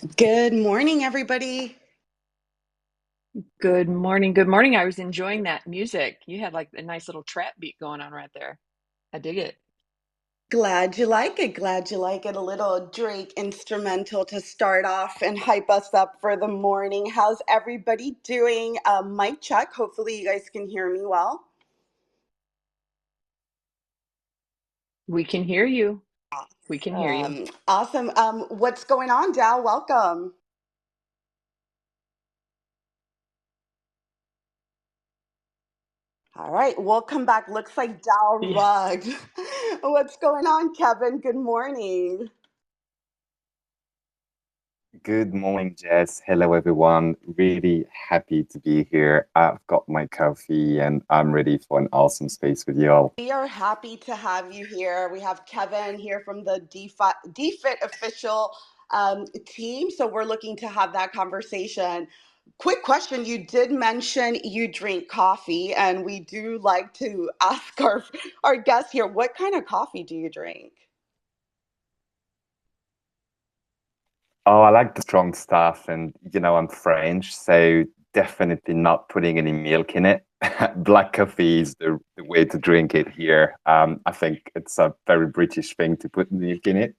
Good morning, everybody. Good morning. Good morning. I was enjoying that music. You had like a nice little trap beat going on right there. I dig it. Glad you like it. Glad you like it. A little Drake instrumental to start off and hype us up for the morning. How's everybody doing? Mic check. Hopefully, you guys can hear me well. We can hear you. We can hear you. Awesome. What's going on, Dal? Welcome. All right, welcome back. Looks like Dal Yeah. rugged. What's going on, Kevin? Good morning. Good morning, Jess. Hello, everyone. Really happy to be here. I've got my coffee and I'm ready for an awesome space with you all. We are happy to have you here. We have Kevin here from the DFIT official team. So we're looking to have that conversation. Quick question. You did mention you drink coffee, and we do like to ask our guests here, what kind of coffee do you drink? Oh, I like the strong stuff, and I'm French, so definitely not putting any milk in it. Black coffee is the way to drink it here. I think it's a very British thing to put milk in it.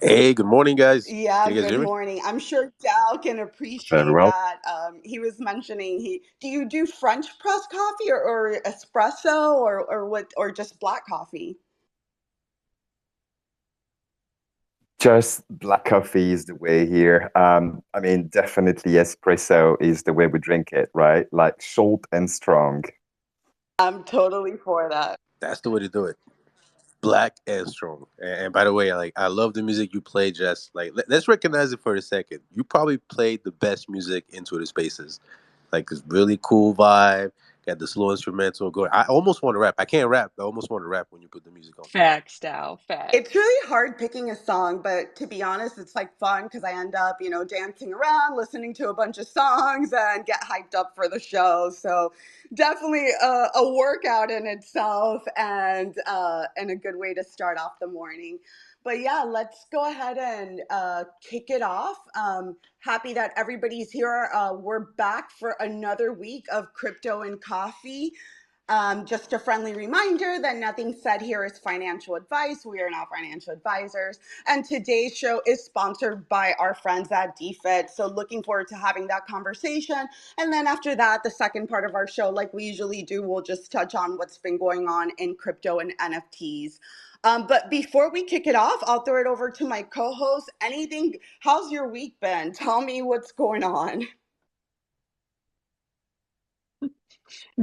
Hey, good morning, guys. Yeah, Can you guys good hear me? morning. I'm sure Dal can Very appreciate well. that. He was mentioning do you do French press coffee or espresso or what or just black coffee? Just black coffee is the way here. I mean, definitely espresso is the way we drink it, right? Like short and strong. I'm totally for that. That's the way to do it. Black and strong. And by the way, I love the music you play, Jess. Let's recognize it for a second. You probably played the best music into the spaces. Like this really cool vibe. Got the slow instrumental going. I almost want to rap. I can't rap. I almost want to rap when you put the music on. Facts, Dow. It's Facts. really hard picking a song, but to be honest, it's like fun because I end up, dancing around, listening to a bunch of songs, and get hyped up for the show. So definitely a workout in itself, and a good way to start off the morning. But yeah, let's go ahead and kick it off. Happy that everybody's here. We're back for another week of crypto and coffee. Just a friendly reminder that nothing said here is financial advice. We are not financial advisors. And today's show is sponsored by our friends at DFIT. So looking forward to having that conversation. And then after that, the second part of our show, like we usually do, we'll just touch on what's been going on in crypto and NFTs. But before we kick it off, I'll throw it over to my co-host. How's your week been? Tell me what's going on.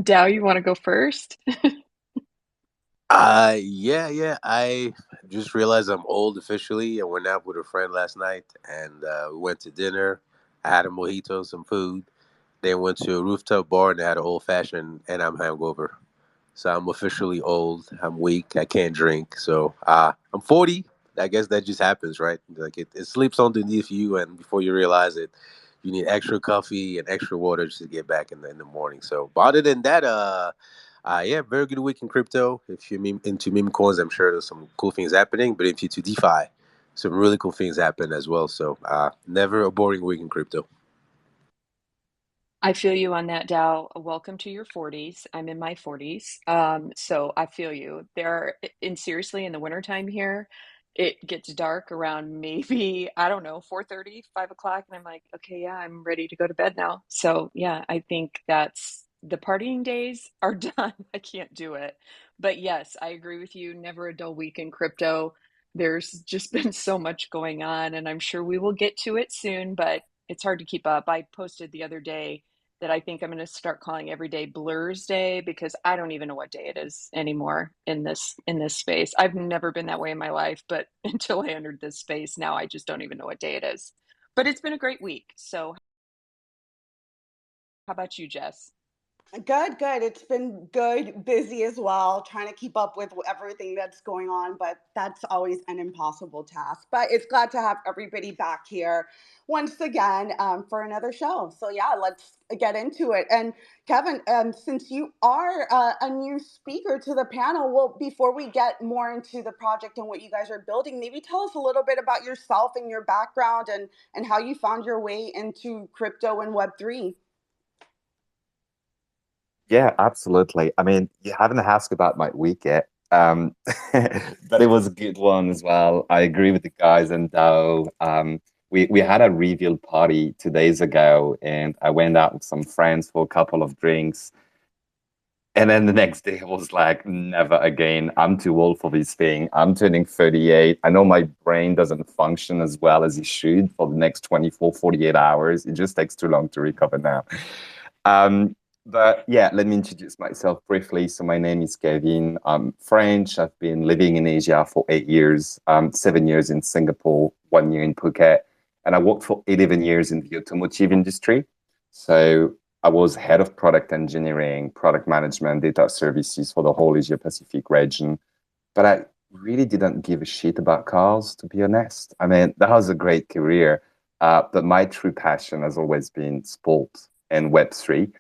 Dow, you want to go first? Yeah. I just realized I'm old officially. I went out with a friend last night and we went to dinner. I had a mojito, some food. Then went to a rooftop bar and had an old fashioned, and I'm hungover. So I'm officially old. I'm weak. I can't drink. So I'm 40. I guess that just happens, right? Like it sleeps underneath you, and before you realize it, you need extra coffee and extra water just to get back in the morning. So, but other than that, yeah, very good week in crypto. If you're into meme coins, I'm sure there's some cool things happening. But if you're into DeFi, some really cool things happen as well. So, never a boring week in crypto. I feel you on that, Dow. Welcome to your 40s. I'm in my 40s. So I feel you. And seriously, in the wintertime here, it gets dark around maybe, I don't know, 4:30, 5 o'clock. And I'm like, okay, yeah, I'm ready to go to bed now. So yeah, I think that's the partying days are done. I can't do it. But yes, I agree with you. Never a dull week in crypto. There's just been so much going on, and I'm sure we will get to it soon, but it's hard to keep up. I posted the other day that I think I'm going to start calling every day Blur's Day because I don't even know what day it is anymore in this space. I've never been that way in my life, but until I entered this space, now I just don't even know what day it is. But it's been a great week. So, how about you, Jess? Good, good. It's been good, busy as well, trying to keep up with everything that's going on, but that's always an impossible task. But it's glad to have everybody back here once again for another show. So, yeah, let's get into it. And Kevin, since you are a new speaker to the panel, well, before we get more into the project and what you guys are building, maybe tell us a little bit about yourself and your background and how you found your way into crypto and Web3. Yeah, absolutely. I mean, you haven't asked about my week yet, but it was a good one as well. I agree with the guys, and we had a reveal party 2 days ago, and I went out with some friends for a couple of drinks. And then the next day, I was like, never again. I'm too old for this thing. I'm turning 38. I know my brain doesn't function as well as it should for the next 24, 48 hours. It just takes too long to recover now. Um, but yeah, let me introduce myself briefly. So my name is Kevin. I'm French. I've been living in Asia for 8 years, 7 years in Singapore, 1 year in Phuket. And I worked for 11 years in the automotive industry. So I was head of product engineering, product management, data services for the whole Asia Pacific region. But I really didn't give a shit about cars, to be honest. I mean, that was a great career. But my true passion has always been sport and Web3.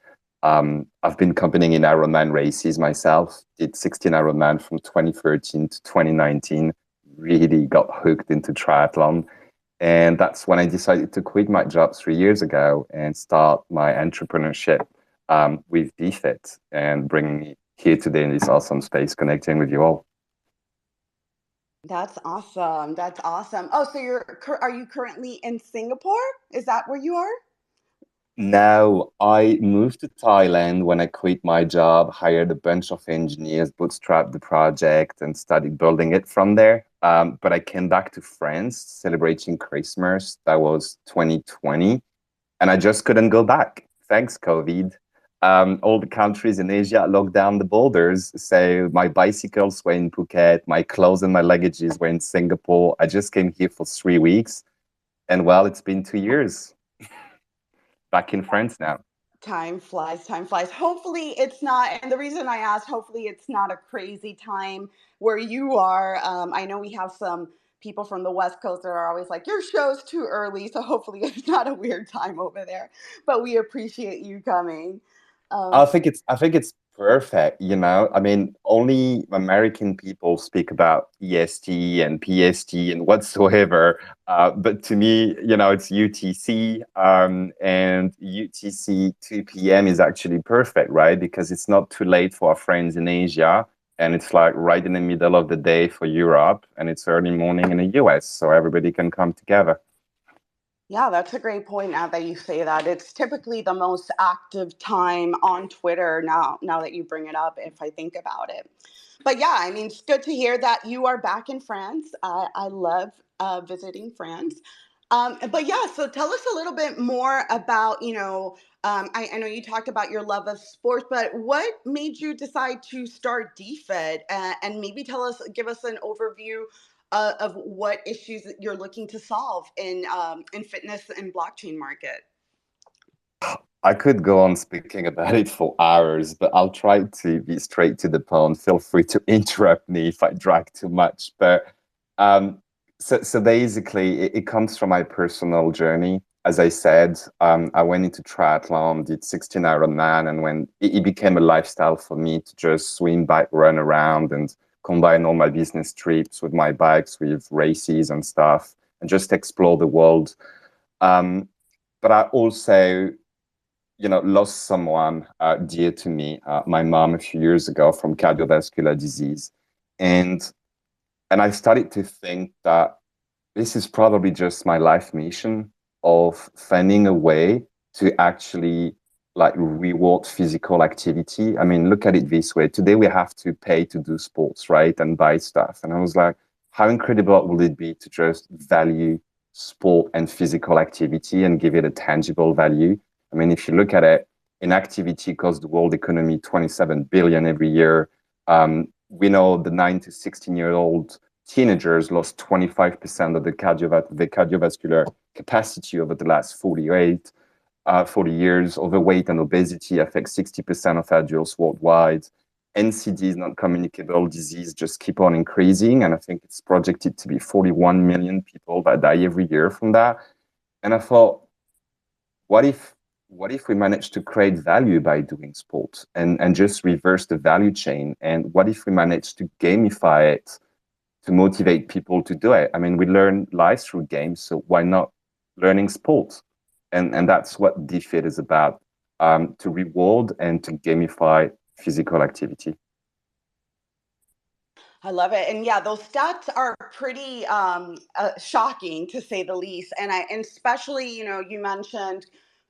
I've been competing in Ironman races myself, did 16 Ironman from 2013 to 2019, really got hooked into triathlon. And that's when I decided to quit my job 3 years ago and start my entrepreneurship with DEFIT and bringing me here today in this awesome space, connecting with you all. That's awesome. That's awesome. Oh, so are you currently in Singapore? Is that where you are? Now, I moved to Thailand when I quit my job, hired a bunch of engineers, bootstrapped the project, and started building it from there. But I came back to France celebrating Christmas. That was 2020. And I just couldn't go back. Thanks, COVID. All the countries in Asia locked down the borders. So my bicycles were in Phuket, my clothes and my luggages were in Singapore. I just came here for 3 weeks. And well, it's been 2 years back in France now. Time flies, time flies. Hopefully it's not, and the reason I asked, hopefully it's not a crazy time where you are. I know we have some people from the West Coast that are always like, your show's too early. So hopefully it's not a weird time over there. But we appreciate you coming. Um, I think it's perfect, you know. I mean, only American people speak about EST and PST and whatsoever. But to me, it's UTC, and UTC 2 p.m. is actually perfect, right? Because it's not too late for our friends in Asia, and it's like right in the middle of the day for Europe, and it's early morning in the US, so everybody can come together. Yeah, that's a great point now that you say that. It's typically the most active time on Twitter now that you bring it up, if I think about it. But yeah, I mean, it's good to hear that you are back in France. I love visiting France. But yeah, so tell us a little bit more about, I know you talked about your love of sports, but what made you decide to start DFIT? And maybe give us an overview of what issues that you're looking to solve in fitness and blockchain market. I could go on speaking about it for hours, but I'll try to be straight to the point. Feel free to interrupt me if I drag too much. But um, so basically, it comes from my personal journey. As I said, I went into triathlon, did 16 Ironman, and when it became a lifestyle for me to just swim, bike, run around, and combine all my business trips with my bikes, with races and stuff, and just explore the world. Um, but I also lost someone dear to me, my mom, a few years ago from cardiovascular disease, and I started to think that this is probably just my life mission of finding a way to actually like reward physical activity. I mean, look at it this way. Today we have to pay to do sports, right? And buy stuff. And I was like, how incredible would it be to just value sport and physical activity and give it a tangible value? I mean, if you look at it, inactivity costs the world economy 27 billion every year. We know the 9 to 16-year-old teenagers lost 25% of the cardiovascular capacity over the last 48. for the years. Overweight and obesity affect 60% of adults worldwide. NCDs, non-communicable disease, just keep on increasing. And I think it's projected to be 41 million people that die every year from that. And I thought, what if we manage to create value by doing sport and just reverse the value chain? And what if we manage to gamify it to motivate people to do it? I mean, we learn life through games, so why not learning sport? And that's what DEFIT is about, to reward and to gamify physical activity. I love it. And yeah, those stats are pretty shocking to say the least. And especially, you mentioned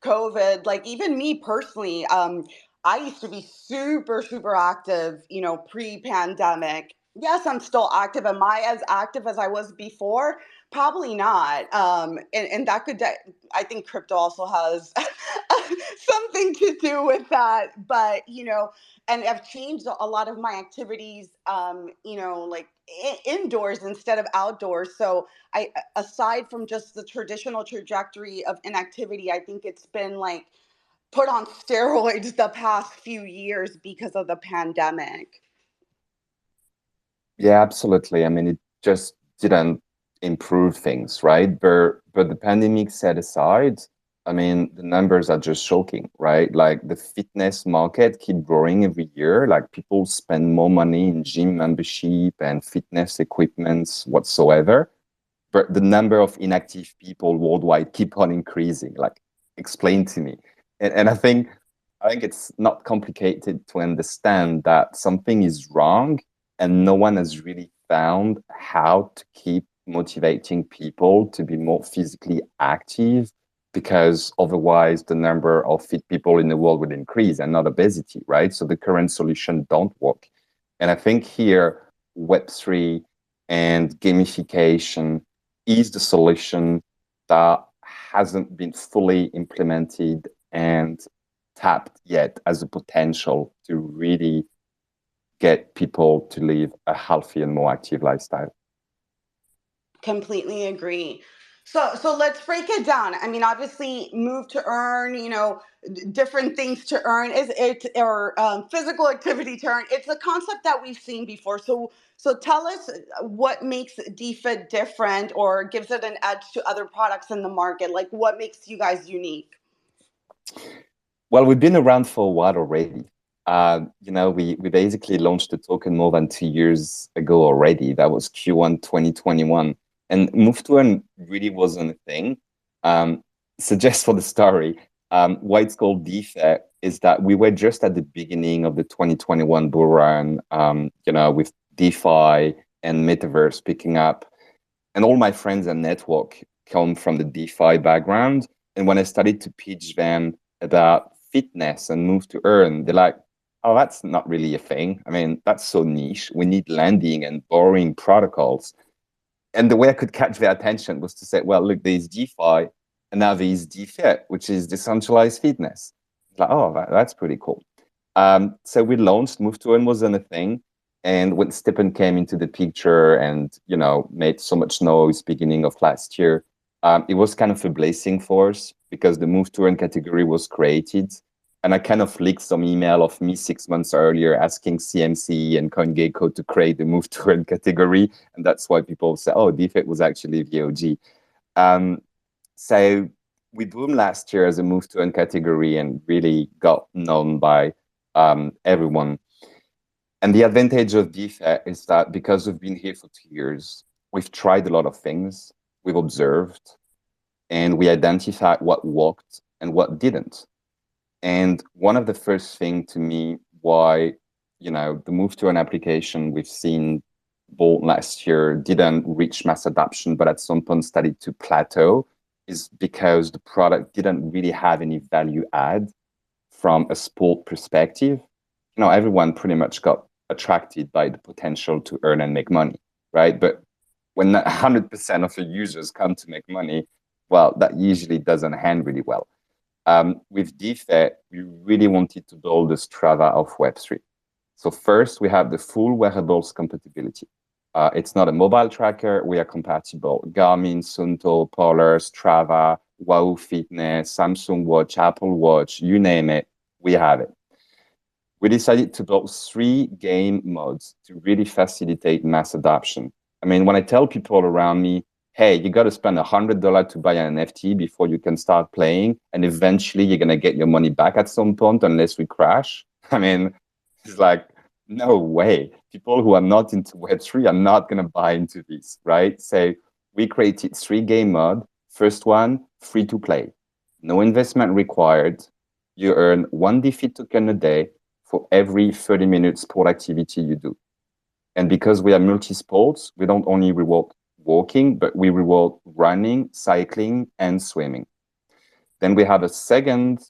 COVID, like even me personally, I used to be super, super active, pre-pandemic. Yes, I'm still active. Am I as active as I was before? Probably not. And that I think crypto also has something to do with that. But, and I've changed a lot of my activities, like indoors instead of outdoors. So aside from just the traditional trajectory of inactivity, I think it's been like put on steroids the past few years because of the pandemic. Yeah, absolutely. I mean, it just didn't improve things, right? But the pandemic set aside, I mean, the numbers are just shocking, right? Like the fitness market keep growing every year. Like people spend more money in gym membership and fitness equipments whatsoever. But the number of inactive people worldwide keep on increasing. Like, explain to me. And I think it's not complicated to understand that something is wrong and no one has really found how to keep motivating people to be more physically active, because otherwise the number of fit people in the world would increase and not obesity, right? So the current solution don't work. And I think here Web3 and gamification is the solution that hasn't been fully implemented and tapped yet as a potential to really get people to live a healthy and more active lifestyle. Completely agree. So let's break it down. I mean, obviously, move to earn, different things to earn is it, or physical activity to earn. It's a concept that we've seen before. So tell us what makes DEFIT different or gives it an edge to other products in the market. Like, what makes you guys unique? Well, we've been around for a while already. We basically launched the token more than 2 years ago already. That was Q1 2021. And move to earn really wasn't a thing. So just for the story, why it's called DEFIT is that we were just at the beginning of the 2021 bull run, with DeFi and metaverse picking up. And all my friends and network come from the DeFi background. And when I started to pitch them about fitness and move to earn, they're like, oh, that's not really a thing. I mean, that's so niche. We need lending and borrowing protocols. And the way I could catch their attention was to say, well, look, there's DeFi, and now there's DeFit, which is decentralized fitness. Like, oh, that's pretty cool. So we launched, Move to Earn wasn't a thing. And when Stephen came into the picture and, made so much noise beginning of last year, it was kind of a blessing for us because the Move to Earn category was created. And I kind of leaked some email of me 6 months earlier asking CMC and CoinGecko to create the Move to Earn category. And that's why people say, oh, DeFit was actually VOG. So we boomed last year as a Move to Earn category and really got known by everyone. And the advantage of DeFit is that because we've been here for 2 years, we've tried a lot of things, we've observed, and we identified what worked and what didn't. And one of the first things to me why, the Move to Earn application we've seen both last year didn't reach mass adoption, but at some point started to plateau, is because the product didn't really have any value add from a sport perspective. Everyone pretty much got attracted by the potential to earn and make money, right? But when 100% of the users come to make money, well, that usually doesn't hand really well. With DeFit, we really wanted to build the Strava of Web3. So first, we have the full wearables compatibility. It's not a mobile tracker. We are compatible. Garmin, Sunto, Polar, Strava, Wow Fitness, Samsung Watch, Apple Watch, you name it, we have it. We decided to build 3 game modes to really facilitate mass adoption. I mean, when I tell people around me, hey, you got to spend $100 to buy an NFT before you can start playing, and eventually you're going to get your money back at some point unless we crash. I mean, it's like, no way. People who are not into Web3 are not going to buy into this, right? So we created 3 game modes. First one, free to play. No investment required. You earn 1 DeFi token a day for every 30-minute sport activity you do. And because we are multi-sports, we don't only reward walking, but we reward running, cycling, and swimming. Then we have a second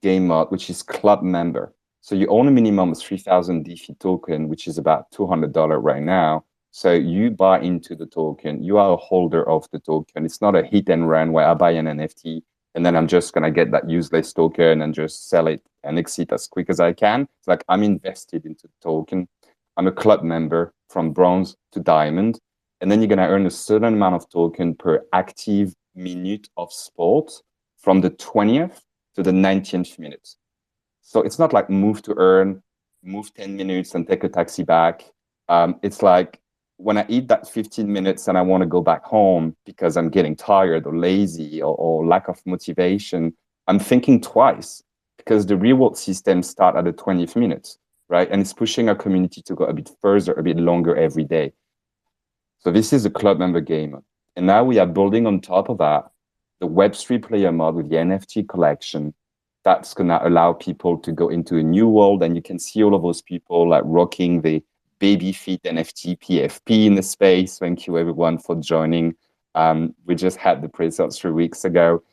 game mode, which is club member. So you own a minimum of 3,000 DeFi token, which is about $200 right now. So you buy into the token, you are a holder of the token. It's not a hit and run where I buy an NFT and then I'm just going to get that useless token and just sell it and exit as quick as I can. It's like I'm invested into the token. I'm a club member from bronze to diamond. And then you're going to earn a certain amount of token per active minute of sport from the 20th to the 19th minute. So it's not like move to earn, move 10 minutes and take a taxi back. It's like when I eat that 15 minutes and I want to go back home because I'm getting tired or lazy or lack of motivation, I'm thinking twice because the reward system starts at the 20th minute, right? And it's pushing our community to go a bit further, a bit longer every day. So this is a club member game. And now we are building on top of that the Web3 player mod with the NFT collection. That's going to allow people to go into a new world. And you can see all of those people like rocking the baby feet NFT PFP in the space. Thank you everyone for joining. We just had the pre-sale 3 weeks ago.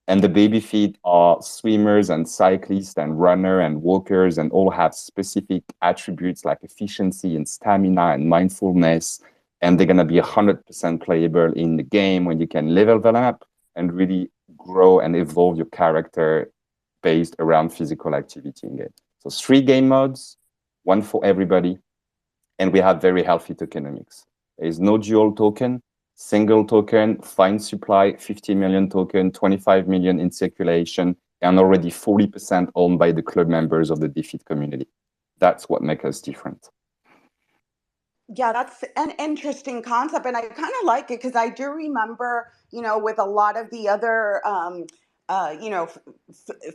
And the baby feet are swimmers and cyclists and runner and walkers and all have specific attributes like efficiency and stamina and mindfulness. And they're going to be 100% playable in the game when you can level them up and really grow and evolve your character based around physical activity in game. So 3 game modes, 1 for everybody. And we have very healthy tokenomics. There is no dual token, single token, fine supply, 50 million token, 25 million in circulation, and already 40% owned by the club members of the DeFIT community. That's what makes us different. Yeah, that's an interesting concept, and I kind of like it because I do remember, with a lot of the other,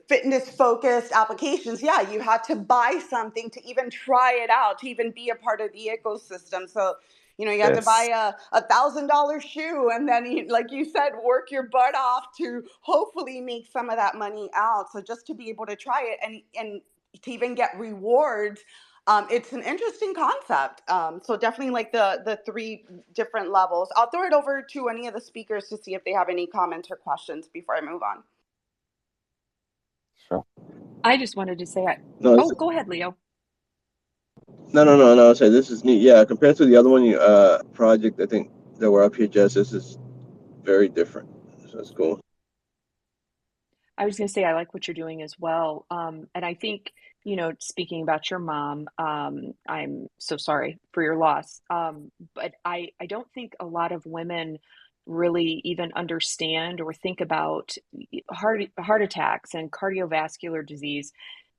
fitness-focused applications, yeah, you had to buy something to even try it out, to even be a part of the ecosystem. So, you had to buy a $1,000 shoe, and then, like you said, work your butt off to hopefully make some of that money out. So just to be able to try it and to even get rewards. It's an interesting concept. So definitely like the 3 different levels. I'll throw it over to any of the speakers to see if they have any comments or questions before I move on. Sure. I just wanted to say, go ahead, Leo. No. So this is neat. Yeah, compared to the other one, project I think that were up here, Jess, this is very different. So it's cool. I was going to say, I like what you're doing as well. And I think, speaking about your mom, I'm so sorry for your loss. But I don't think a lot of women really even understand or think about heart attacks and cardiovascular disease.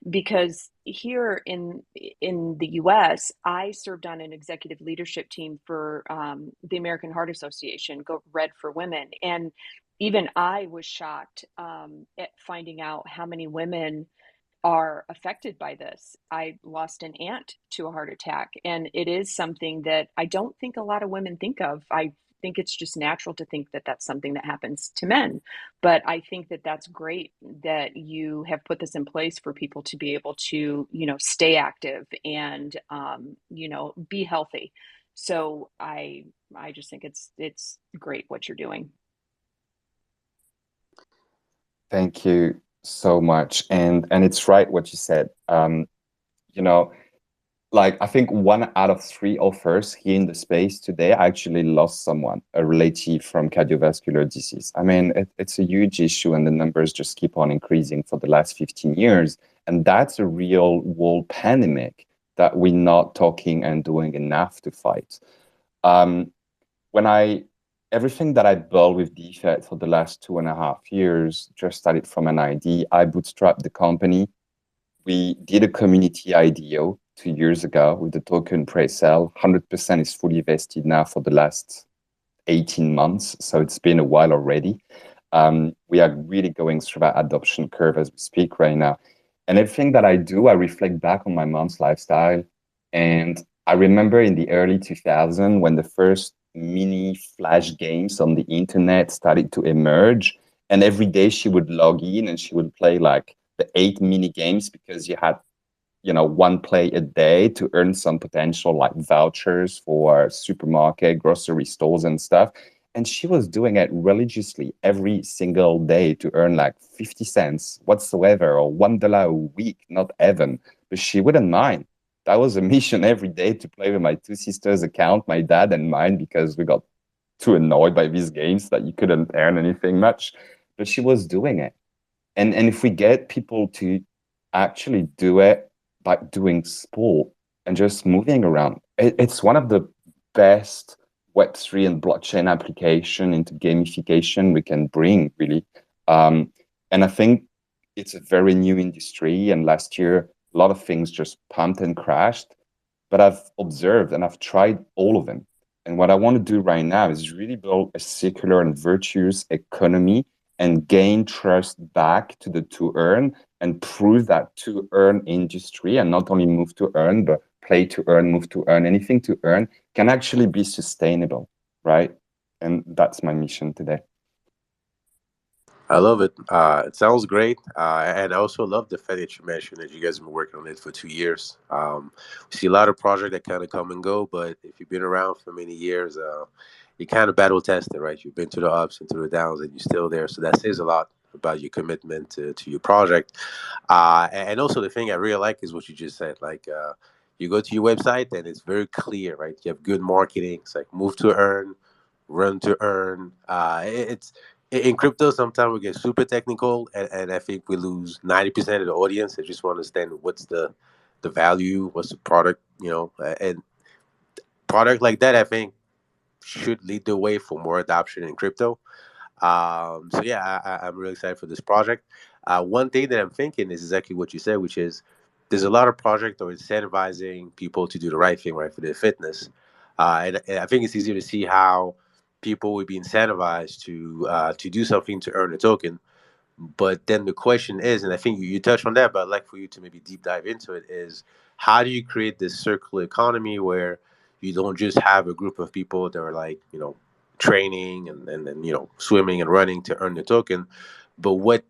Because here in the U.S., I served on an executive leadership team for the American Heart Association, Go Red for Women, and even I was shocked at finding out how many women are affected by this. I lost an aunt to a heart attack, and it is something that I don't think a lot of women think of. I think it's just natural to think that that's something that happens to men. But I think that that's great that you have put this in place for people to be able to, stay active and, be healthy. So I just think it's great what you're doing. Thank you so much. And it's right what you said. Like I think 1 out of 3 offers here in the space today actually lost someone, a relative from cardiovascular disease. I mean, it's a huge issue and the numbers just keep on increasing for the last 15 years. And that's a real world pandemic that we're not talking and doing enough to fight. And everything that I built with DEFIT for the last 2.5 years just started from an idea. I bootstrapped the company. We did a community IDO 2 years ago with the token pre-sale. 100% is fully vested now for the last 18 months. So it's been a while already. We are really going through that adoption curve as we speak right now. And everything that I do, I reflect back on my mom's lifestyle. And I remember in the early 2000s when the first mini flash games on the internet started to emerge. And every day she would log in and she would play like the 8 mini games because you had one play a day to earn some potential like vouchers for supermarket, grocery stores and stuff. And she was doing it religiously every single day to earn like 50 cents whatsoever or $1 a week, not even. But she wouldn't mind. That was a mission every day to play with my two sisters' account, my dad and mine, because we got too annoyed by these games that you couldn't earn anything much. But she was doing it. And if we get people to actually do it by doing sport and just moving around, it's one of the best Web3 and blockchain application into gamification we can bring, really. And I think it's a very new industry. And last year, a lot of things just pumped and crashed. But I've observed and I've tried all of them. And what I want to do right now is really build a circular and virtuous economy and gain trust back to the to earn and prove that to earn industry, and not only move to earn, but play to earn, move to earn, anything to earn can actually be sustainable, right? And that's my mission today. I love it. It sounds great. And I also love the fact that you mentioned that you guys have been working on it for 2 years. We see a lot of projects that kind of come and go, but if you've been around for many years, you kind of battle tested, right? You've been through the ups and through the downs, and you're still there. So that says a lot about your commitment to your project. And also the thing I really like is what you just said. Like, you go to your website and it's very clear, right? You have good marketing. It's like move to earn, run to earn. It's in crypto. Sometimes we get super technical, and I think we lose 90% of the audience. They just want to understand what's the value, what's the product, and product like that. I think should lead the way for more adoption in crypto. So yeah, I'm really excited for this project. One thing that I'm thinking is exactly what you said, which is there's a lot of projects that are incentivizing people to do the right thing, right, for their fitness. And I think it's easier to see how people would be incentivized to do something to earn a token. But then the question is, and I think you touched on that, but I'd like for you to maybe deep dive into it, is how do you create this circular economy where you don't just have a group of people that are like, training and swimming and running to earn the token, but what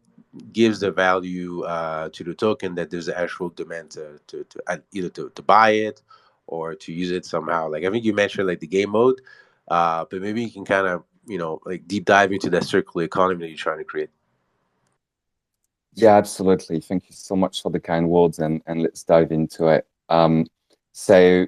gives the value to the token that there's an actual demand to either to buy it or to use it somehow. Like I think you mentioned like the game mode, but maybe you can kind of like deep dive into that circular economy that you're trying to create. Yeah, absolutely. Thank you so much for the kind words, and let's dive into it. So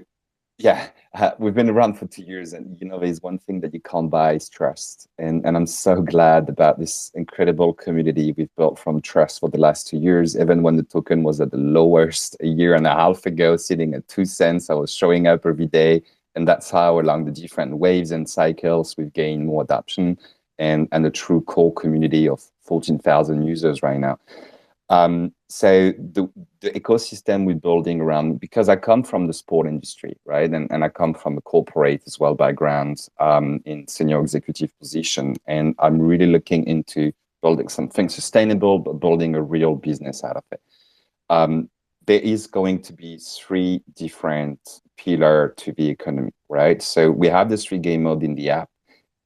yeah, we've been around for 2 years, and there's one thing that you can't buy is trust. And I'm so glad about this incredible community we've built from trust for the last 2 years. Even when the token was at the lowest a year and a half ago, sitting at 2 cents, I was showing up every day. And that's how along the different waves and cycles, we've gained more adoption and a true core community of 14,000 users right now. So the ecosystem we're building around, because I come from the sport industry, right? And I come from a corporate as well background in senior executive position. And I'm really looking into building something sustainable, but building a real business out of it. There is going to be 3 different pillars to the economy, right? So we have the 3 game mode in the app.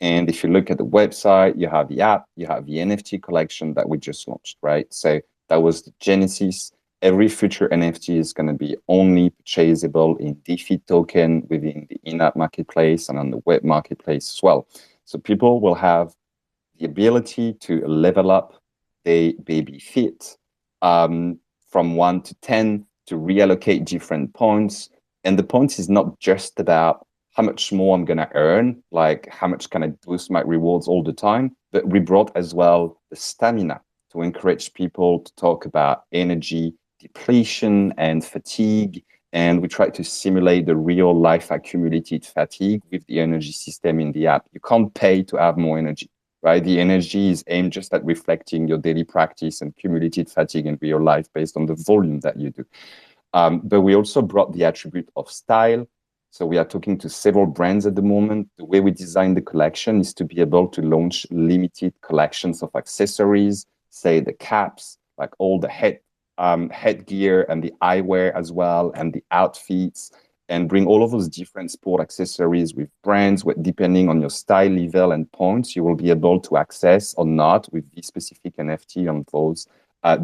And if you look at the website, you have the app, you have the NFT collection that we just launched, right? So that was the genesis. Every future NFT is going to be only purchasable in DEFIT token within the in-app marketplace and on the web marketplace as well. So people will have the ability to level up their baby fit from 1 to 10 to reallocate different points. And the points is not just about how much more I'm going to earn, like how much can I boost my rewards all the time, but we brought as well the stamina to encourage people to talk about energy depletion and fatigue and we try to simulate the real life accumulated fatigue with the energy system in the app. You can't pay to have more energy, right? The energy is aimed just at reflecting your daily practice and cumulative fatigue in real life based on the volume that you do. But we also brought the attribute of style. So we are talking to several brands at the moment. The way we design the collection is to be able to launch limited collections of accessories, say the caps, like all the headgear and the eyewear as well, and the outfits, and bring all of those different sport accessories with brands, depending on your style level and points, you will be able to access or not with this specific NFT on those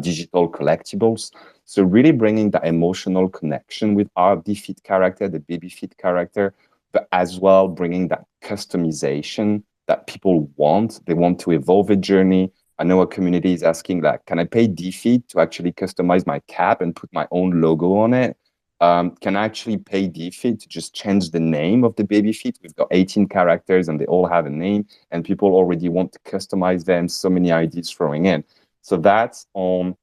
digital collectibles. So really bringing that emotional connection with our DEFIT character, the baby fit character, but as well bringing that customization that people want. They want to evolve a journey. I know a community is asking that, can I pay DEFIT to actually customize my cap and put my own logo on it? Can I actually pay DEFIT to just change the name of the baby feet? We've got 18 characters and they all have a name, and people already want to customize them. So many ideas throwing in. So that's on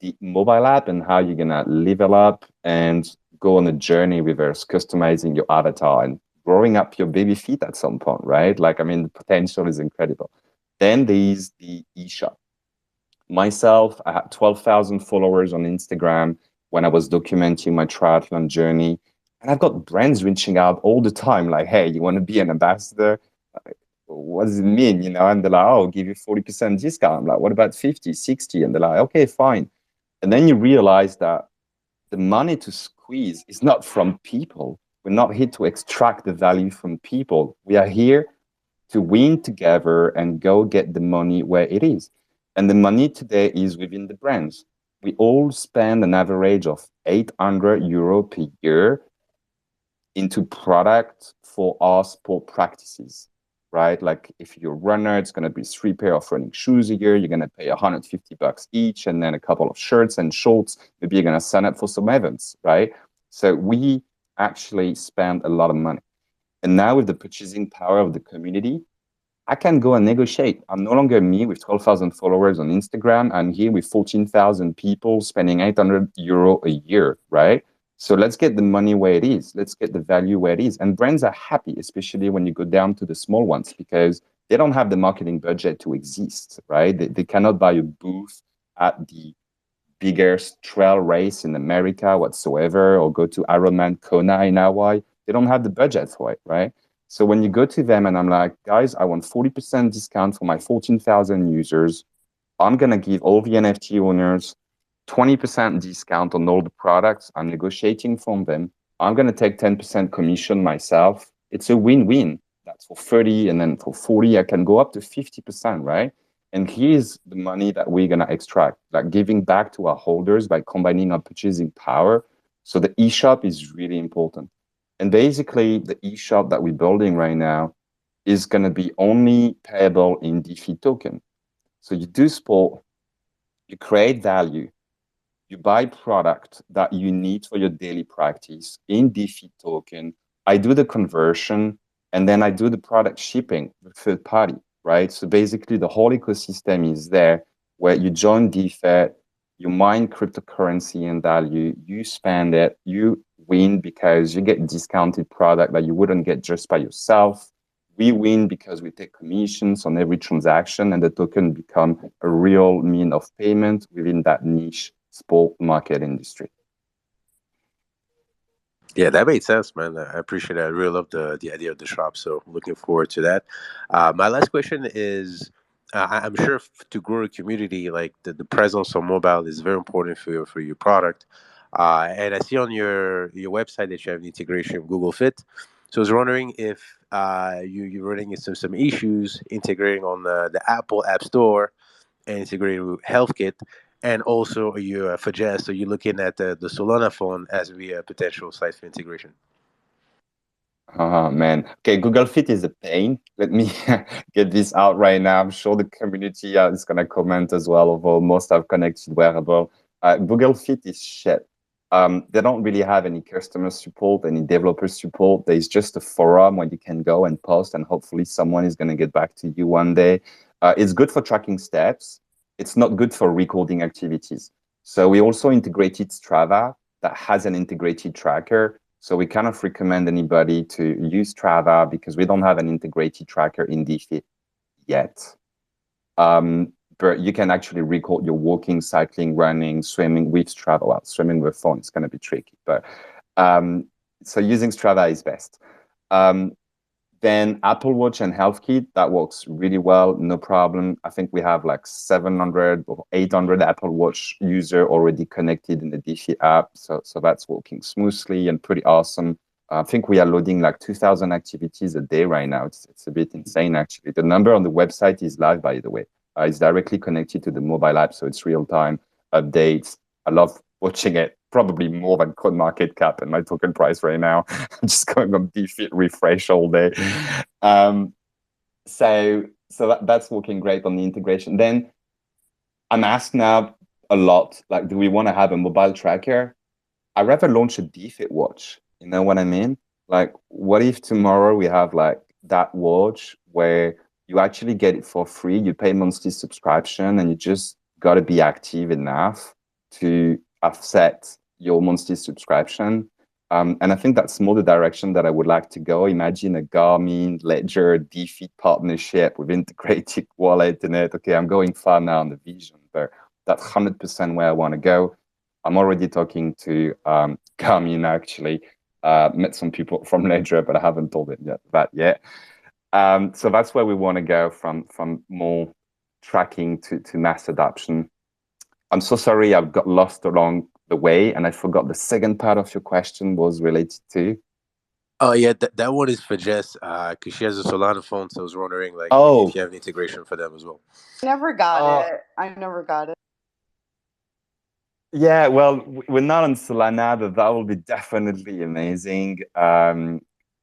the mobile app and how you're gonna level up and go on a journey with us, customizing your avatar and growing up your baby feet at some point, right? Like, I mean, the potential is incredible. Then there's the eShop. Myself, I had 12,000 followers on Instagram when I was documenting my triathlon journey. And I've got brands reaching out all the time, like, hey, you want to be an ambassador? What does it mean? You know, and they're like, oh, I'll give you 40% discount. I'm like, what about 50, 60? And they're like, okay, fine. And then you realize that the money to squeeze is not from people. We're not here to extract the value from people. We are here to win together and go get the money where it is. And the money today is within the brands. We all spend an average of €800 per year into products for our sport practices, right? Like if you're a runner, it's going to be 3 pair of running shoes a year. You're going to pay $150 each, and then a couple of shirts and shorts. Maybe you're going to sign up for some events, right? So we actually spend a lot of money. And now with the purchasing power of the community, I can go and negotiate. I'm no longer me with 12,000 followers on Instagram. I'm here with 14,000 people spending €800 a year, right? So let's get the money where it is. Let's get the value where it is. And brands are happy, especially when you go down to the small ones, because they don't have the marketing budget to exist, right? They cannot buy a booth at the biggest trail race in America whatsoever, or go to Ironman Kona in Hawaii. They don't have the budget for it, right? So when you go to them and I'm like, guys, I want 40% discount for my 14,000 users. I'm going to give all the NFT owners 20% discount on all the products. I'm negotiating from them. I'm going to take 10% commission myself. It's a win-win. That's for 30, and then for 40, I can go up to 50%, right? And here's the money that we're going to extract, like giving back to our holders by combining our purchasing power. So the eShop is really important. And basically, the eShop that we're building right now is going to be only payable in DeFi token. So you do sport, you create value, you buy product that you need for your daily practice in DeFi token. I do the conversion, and then I do the product shipping with third party, right? So basically, the whole ecosystem is there where you join DeFi, you mine cryptocurrency and value, you spend it, you win because you get discounted product that you wouldn't get just by yourself. We win because we take commissions on every transaction, and the token become a real mean of payment within that niche sport market industry. Yeah, that made sense, man. I appreciate it. I really love the idea of the shop. So looking forward to that. My last question is, I'm sure to grow a community, like the presence on mobile is very important for your product. And I see on your website that you have an integration with Google Fit. So I was wondering if you're running into some issues integrating on the Apple App Store and integrating with HealthKit. And also, you suggest, so you're looking at the Solana phone as a potential site for integration. Oh man. Okay, Google Fit is a pain. Let me get this out right now. I'm sure the community is going to comment as well, although most have connected wearable. Google Fit is shit. They don't really have any customer support, any developer support. There's just a forum where you can go and post, and hopefully someone is going to get back to you one day. It's good for tracking steps. It's not good for recording activities. So we also integrated Strava. that has an integrated tracker. So we kind of recommend anybody to use Strava because we don't have an integrated tracker in DeFi yet. But you can actually record your walking, cycling, running, swimming with Strava. Well, swimming with phone is going to be tricky, but so using Strava is best. Then Apple Watch and Health Kit, that works really well, no problem. I think we have like 700 or 800 Apple Watch user already connected in the DeFi app. So that's working smoothly and pretty awesome. I think we are loading like 2,000 activities a day right now. It's a bit insane, actually. The number on the website is live, by the way. It's directly connected to the mobile app, so it's real-time updates. I love watching it, probably more than CoinMarketCap and my token price right now. I'm just going on DeFi refresh all day. So that's working great on the integration. Then I'm asked now a lot, like, do we want to have a mobile tracker? I'd rather launch a DeFit watch. You know what I mean? Like, what if tomorrow we have like that watch where you actually get it for free, you pay monthly subscription, and you just got to be active enough to offset your monthly subscription. And I think that's more the direction that I would like to go. Imagine a Garmin Ledger DeFi partnership with integrated wallet in it. Okay, I'm going far now on the vision, but that's 100% where I want to go. I'm already talking to Garmin, actually. Met some people from Ledger, but I haven't told them that yet. So that's where we want to go from more tracking to mass adoption. I'm so sorry, I've got lost along the way, and I forgot the second part of your question was related to. Oh yeah, that one is for Jess, because she has a Solana phone, so I was wondering like if you have an integration for them as well. I never got it. I never got it. Yeah, well, we're not on Solana, but that will be definitely amazing.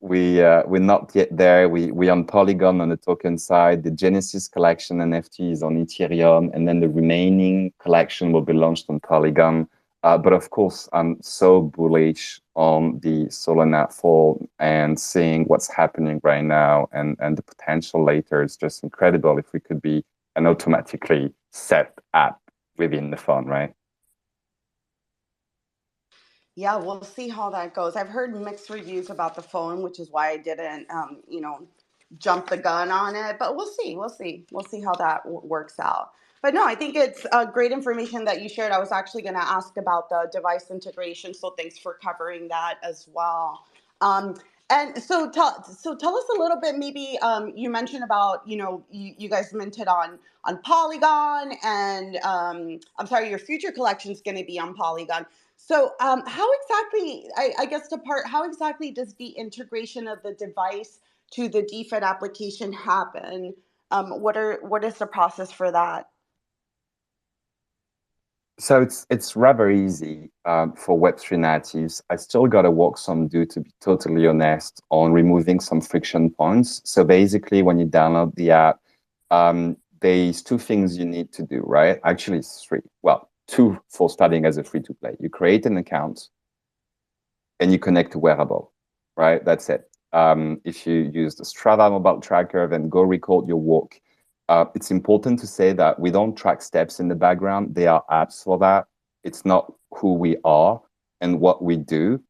We're not yet there. We're on Polygon on the token side. The Genesis collection NFT is on Ethereum, and then the remaining collection will be launched on Polygon. But of course, I'm so bullish on the Solana fall and seeing what's happening right now, and the potential later is just incredible if we could be an automatically set app within the fund, right? Yeah, we'll see how that goes. I've heard mixed reviews about the phone, which is why I didn't, jump the gun on it. But we'll see. We'll see how that works out. But no, I think it's great information that you shared. I was actually going to ask about the device integration, so thanks for covering that as well. And so tell us a little bit. Maybe you mentioned about you guys minted on Polygon, and I'm sorry, your future collection is going to be on Polygon. So how exactly, I guess how exactly does the integration of the device to the DeFi application happen? What is the process for that? So it's rather easy for Web3 natives. I still got to work some to be totally honest, on removing some friction points. So basically, when you download the app, there's two things you need to do, right? Actually, it's three. Well, two for starting as a free-to-play. You create an account and you connect a wearable, right? That's it. If you use the Strava mobile tracker, then go record your walk. It's important to say that we don't track steps in the background. There are apps for that. It's not who we are and what we do.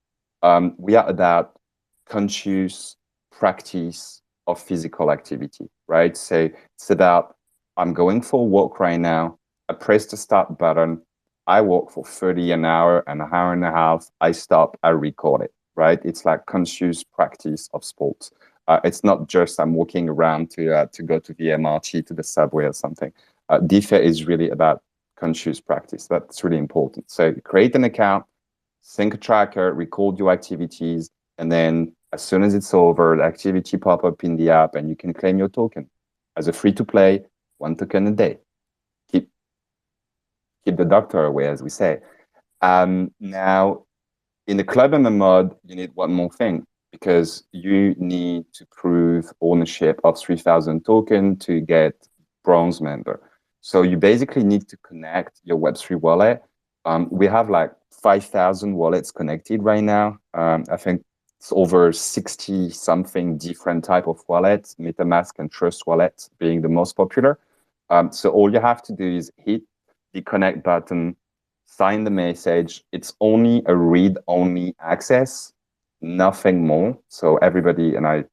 We are about conscious practice of physical activity, right? So it's about, I'm going for a walk right now. I press the start button. I walk for 30 an hour, an hour and a half. I stop, I record it, right? It's like conscious practice of sport. It's not just I'm walking around to go to the MRT, to the subway or something. DeFi is really about conscious practice. That's really important. So create an account, sync a tracker, record your activities, and then as soon as it's over, the activity pop up in the app and you can claim your token. As a free-to-play, 1 token a day. Keep the doctor away, as we say. Now, in the club member mode, you need one more thing, because you need to prove ownership of 3,000 token to get bronze member. So you basically need to connect your Web3 wallet. We have like 5,000 wallets connected right now. I think it's over 60 something different type of wallets, MetaMask and Trust Wallet being the most popular. So all you have to do is hit the connect button, sign the message. It's only a read-only access, nothing more. So everybody, and I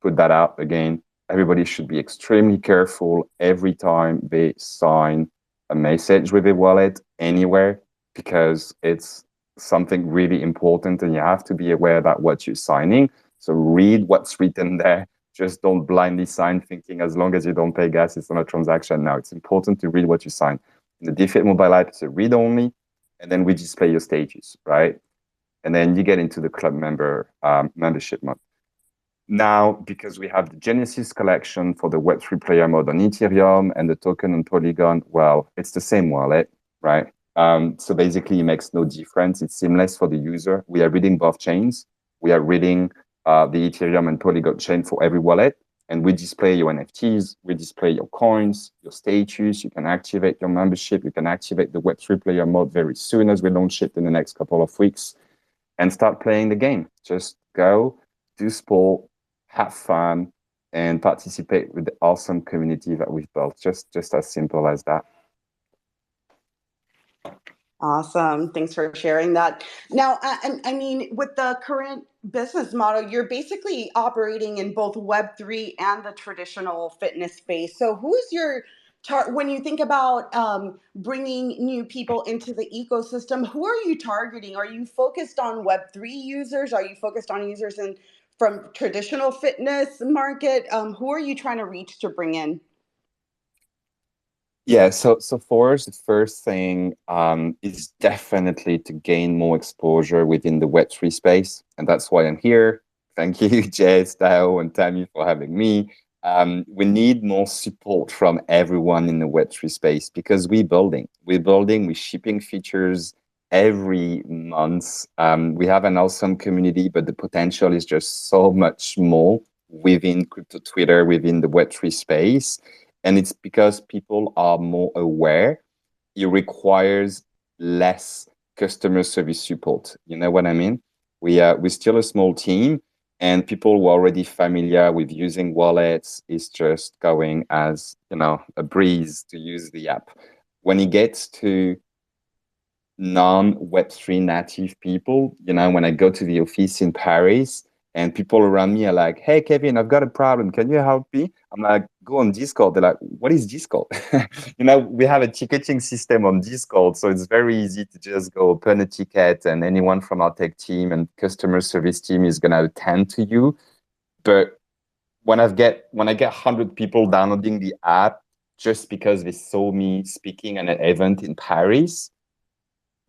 put that out again, everybody should be extremely careful every time they sign a message with a wallet anywhere, because it's something really important and you have to be aware that what you're signing. So read what's written there. Just don't blindly sign thinking as long as you don't pay gas, it's not a transaction. Now, it's important to read what you sign. In the DEFIT mobile app, it's a read only, and then we display your status, right? And then you get into the club membership mode. Now, because we have the Genesis collection for the Web3 player mode on Ethereum and the token on Polygon, well, it's the same wallet, right? So basically, it makes no difference. It's seamless for the user. We are reading both chains. We are reading the Ethereum and Polygon chain for every wallet, and we display your NFTs, we display your coins, your status. You can activate your membership. You can activate the Web3 player mode very soon as we launch it in the next couple of weeks, and start playing the game. Just go, do sport, have fun, and participate with the awesome community that we've built. Just as simple as that. Awesome. Thanks for sharing that. Now, I mean, with the current business model, you're basically operating in both Web3 and the traditional fitness space. So who's your when you think about bringing new people into the ecosystem, who are you targeting? Are you focused on Web3 users? Are you focused on users from traditional fitness market? Who are you trying to reach to bring in? Yeah, so for us, the first thing is definitely to gain more exposure within the Web3 space. And that's why I'm here. Thank you, Jess, Tao, and Tammy for having me. We need more support from everyone in the Web3 space because we're building, we're shipping features every month. We have an awesome community, but the potential is just so much more within crypto Twitter, within the Web3 space. And it's because people are more aware. It requires less customer service support. You know what I mean? We're still a small team, and people who are already familiar with using wallets is just going as, a breeze to use the app. When it gets to non-Web3 native people, when I go to the office in Paris, and people around me are like, "Hey, Kevin, I've got a problem. Can you help me?" I'm like, "Go on Discord." They're like, "What is Discord?" We have a ticketing system on Discord, so it's very easy to just go open a ticket, and anyone from our tech team and customer service team is going to attend to you. But when I get 100 people downloading the app just because they saw me speaking at an event in Paris,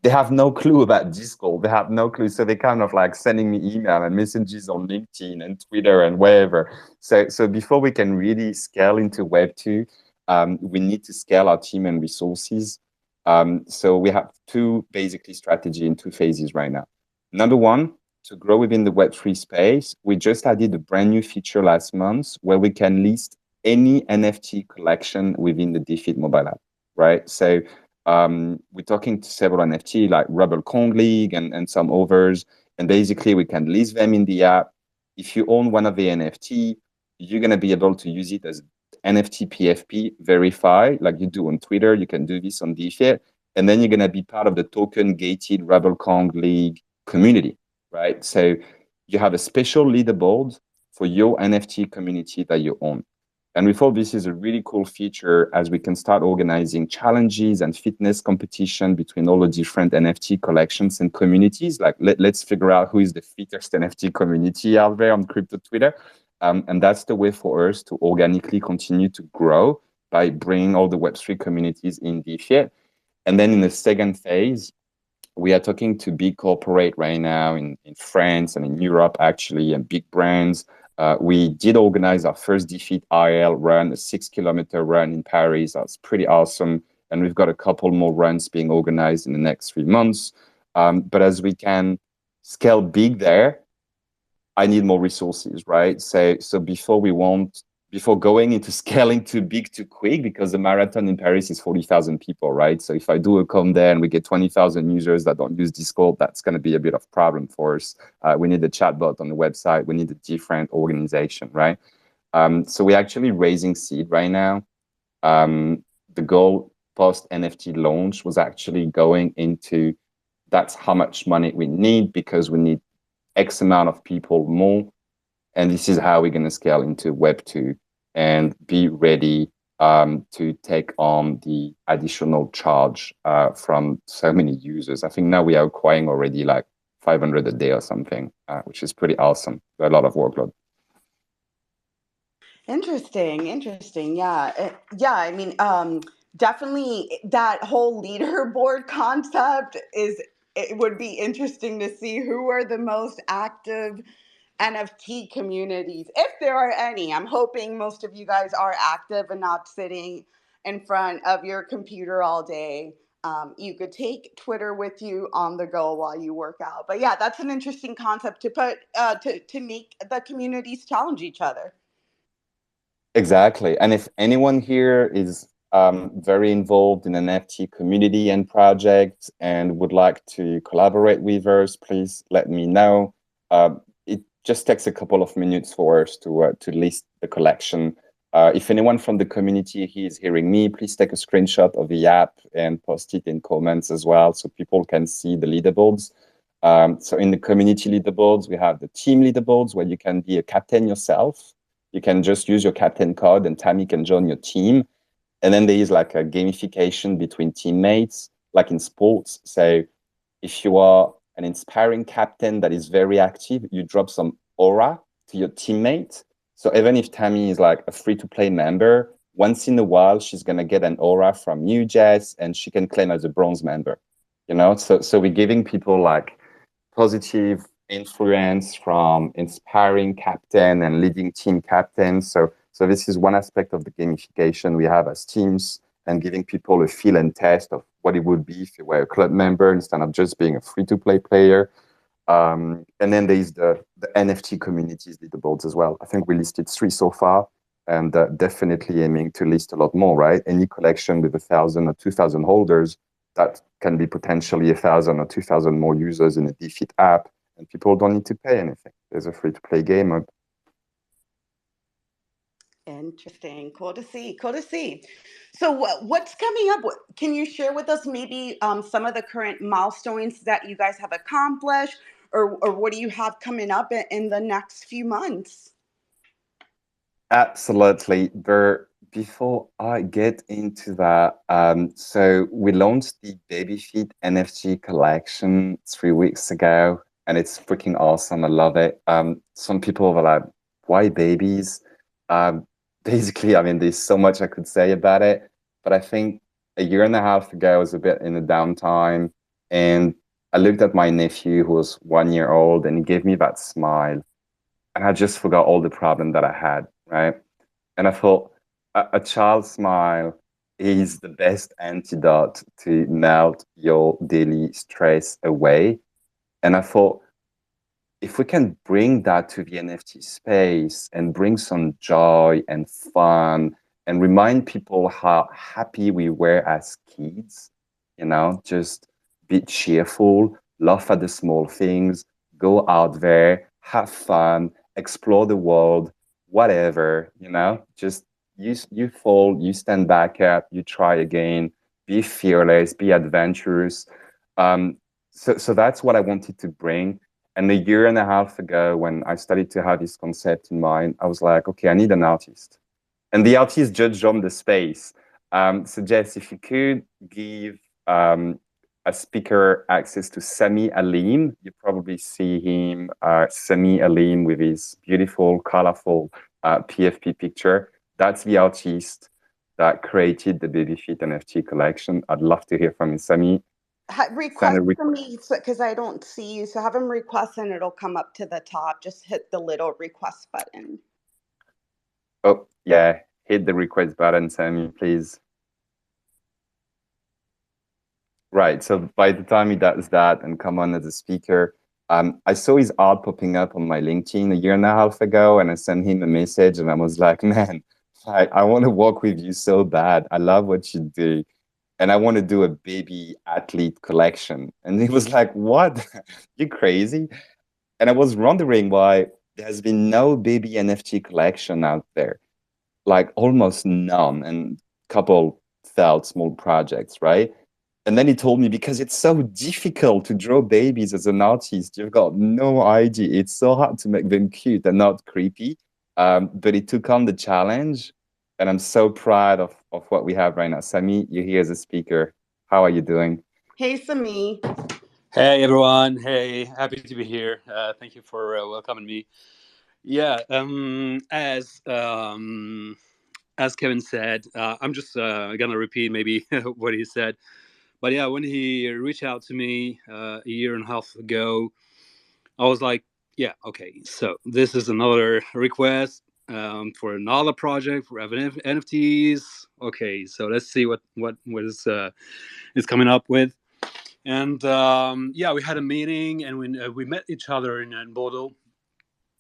they have no clue about Discord. They have no clue. So they kind of like sending me email and messages on LinkedIn and Twitter and wherever. So before we can really scale into Web2, we need to scale our team and resources. So we have two basically strategy in two phases right now. Number one, to grow within the Web3 space, we just added a brand new feature last month where we can list any NFT collection within the DEFIT mobile app, right? So we're talking to several NFT like Rebel Kong League and some others. And basically we can list them in the app. If you own one of the NFT, you're going to be able to use it as NFT PFP verify, like you do on Twitter. You can do this on DeFi. And then you're going to be part of the token gated Rebel Kong League community, right? So you have a special leaderboard for your NFT community that you own. And we thought this is a really cool feature as we can start organizing challenges and fitness competition between all the different NFT collections and communities. Like let's figure out who is the fittest NFT community out there on crypto Twitter. And that's the way for us to organically continue to grow by bringing all the Web3 communities in DeFi. And then in the second phase, we are talking to big corporate right now in France and in Europe, actually, and big brands. We did organize our first DEFIT IL run, a 6-kilometer run in Paris. That's pretty awesome. And we've got a couple more runs being organized in the next 3 months. But as we can scale big there, I need more resources, right? So before going into scaling too big too quick, because the marathon in Paris is 40,000 people, right? So if I do a come there and we get 20,000 users that don't use Discord, that's going to be a bit of problem for us. We need a chatbot on the website. We need a different organization, right? So we're actually raising seed right now. The goal post NFT launch was actually going into that's how much money we need because we need X amount of people more. And this is how we're going to scale into Web2 and be ready to take on the additional charge from so many users. I think now we are acquiring already like 500 a day or something, which is pretty awesome. A lot of workload. Interesting. Yeah. Yeah. I mean, definitely that whole leaderboard concept it would be interesting to see who are the most active NFT communities, if there are any. I'm hoping most of you guys are active and not sitting in front of your computer all day. You could take Twitter with you on the go while you work out. But yeah, that's an interesting concept to put to make the communities challenge each other. Exactly. And if anyone here is very involved in an NFT community and project and would like to collaborate with us, please let me know. It just takes a couple of minutes for us to list the collection. If anyone from the community here is hearing me, please take a screenshot of the app and post it in comments as well so people can see the leaderboards. So in the community leaderboards, we have the team leaderboards where you can be a captain yourself. You can just use your captain card and Tammy can join your team. And then there is like a gamification between teammates, like in sports. So if you are an inspiring captain that is very active, you drop some aura to your teammate. So even if Tammy is like a free-to-play member, once in a while, she's going to get an aura from you, Jess, and she can claim as a bronze member, you know? So we're giving people like positive influence from inspiring captain and leading team captains. So this is one aspect of the gamification we have as teams and giving people a feel and test of what it would be if you were a club member instead of just being a free-to-play player. And then there is the NFT communities leaderboards as well. I think we listed 3 so far and definitely aiming to list a lot more, right? Any collection with 1,000 or 2,000 holders, that can be potentially 1,000 or 2,000 more users in a DEFIT app, and people don't need to pay anything. There's a free-to-play game mode. Interesting. Cool to see. So what's coming up? Can you share with us maybe some of the current milestones that you guys have accomplished, or what do you have coming up in the next few months? Absolutely. Before I get into that, so we launched the BabyFeet NFT collection 3 weeks ago, and it's freaking awesome. I love it. Some people were like, why babies? Basically, I mean, there's so much I could say about it, but I think a year and a half ago, I was a bit in a downtime, and I looked at my nephew who was 1 year old, and he gave me that smile, and I just forgot all the problem that I had, right? And I thought a child's smile is the best antidote to melt your daily stress away. And I thought, if we can bring that to the NFT space and bring some joy and fun and remind people how happy we were as kids, you know, just be cheerful, laugh at the small things, go out there, have fun, explore the world, whatever, you know, just you fall, you stand back up, you try again, be fearless, be adventurous. So that's what I wanted to bring. And a year and a half ago, when I started to have this concept in mind, I was like, okay, I need an artist. And the artist just joined the space. So Jess, if you could give a speaker access to Sami Alim, you probably see him, Sami Alim with his beautiful, colorful PFP picture. That's the artist that created the BabyFeet NFT collection. I'd love to hear from you, Sami. Request for me because I don't see you. So have them request and it'll come up to the top. Just hit the little request button. Oh, yeah. Hit the request button, Sami, please. Right. So by the time he does that and come on as a speaker, I saw his art popping up on my LinkedIn a year and a half ago, and I sent him a message, and I was like, man, I want to work with you so bad. I love what you do. And I want to do a baby athlete collection. And he was like, what? You crazy? And I was wondering why there has been no baby NFT collection out there, like almost none. And couple heartfelt small projects, right? And then he told me, because it's so difficult to draw babies as an artist, you've got no idea. It's so hard to make them cute and not creepy. But he took on the challenge, and I'm so proud of what we have right now. Sami, you're here as a speaker. How are you doing? Hey, Sami. Hey everyone! Hey, happy to be here. Thank you for welcoming me. Yeah, as Kevin said, I'm just gonna repeat maybe what he said. But yeah, when he reached out to me a year and a half ago, I was like, yeah, okay. So this is another request for another project for NFTs. Okay, so let's see what is coming up with. And yeah, we had a meeting, and we met each other in Bordeaux.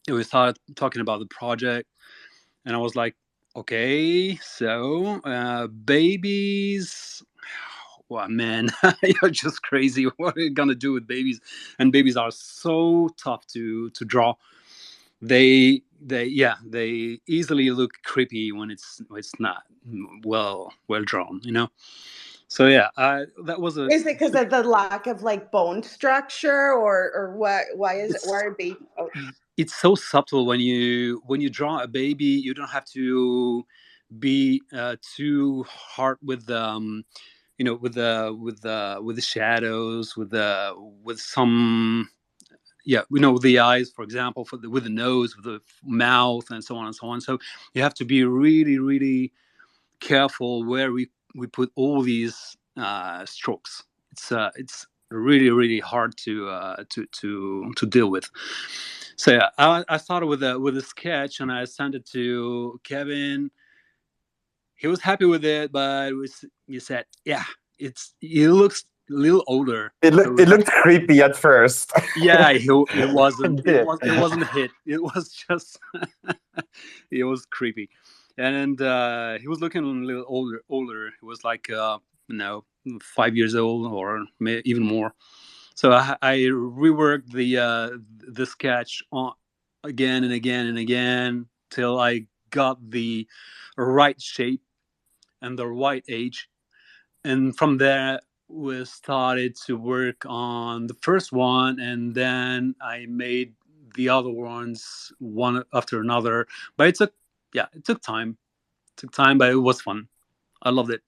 And we started talking about the project, and I was like, okay, so babies. Well, man, you're just crazy. What are you gonna do with babies? And babies are so tough to draw. They easily look creepy when it's not well drawn, you know. So yeah, that was a. Is it because of the lack of like bone structure, or what? Why is it? Why are baby? Oh. It's so subtle when you draw a baby. You don't have to be too hard with with the shadows, with some, yeah, with the eyes, for example, with the nose, with the mouth, and so on and so on. So you have to be really, really careful where we put all these strokes. It's really, really hard to deal with. So yeah, I started with a sketch, and I sent it to Kevin. He was happy with it, but he said, yeah, it looks a little older. It looked creepy at first. Yeah, it wasn't. Yeah. It wasn't a hit. It was just it was creepy, and he was looking a little older. He was like 5 years old, or even more. So I reworked the sketch on again and again and again till I got the right shape and the right age, and from there we started to work on the first one, and then I made the other ones one after another. But it took time. It took time, but it was fun. I loved it.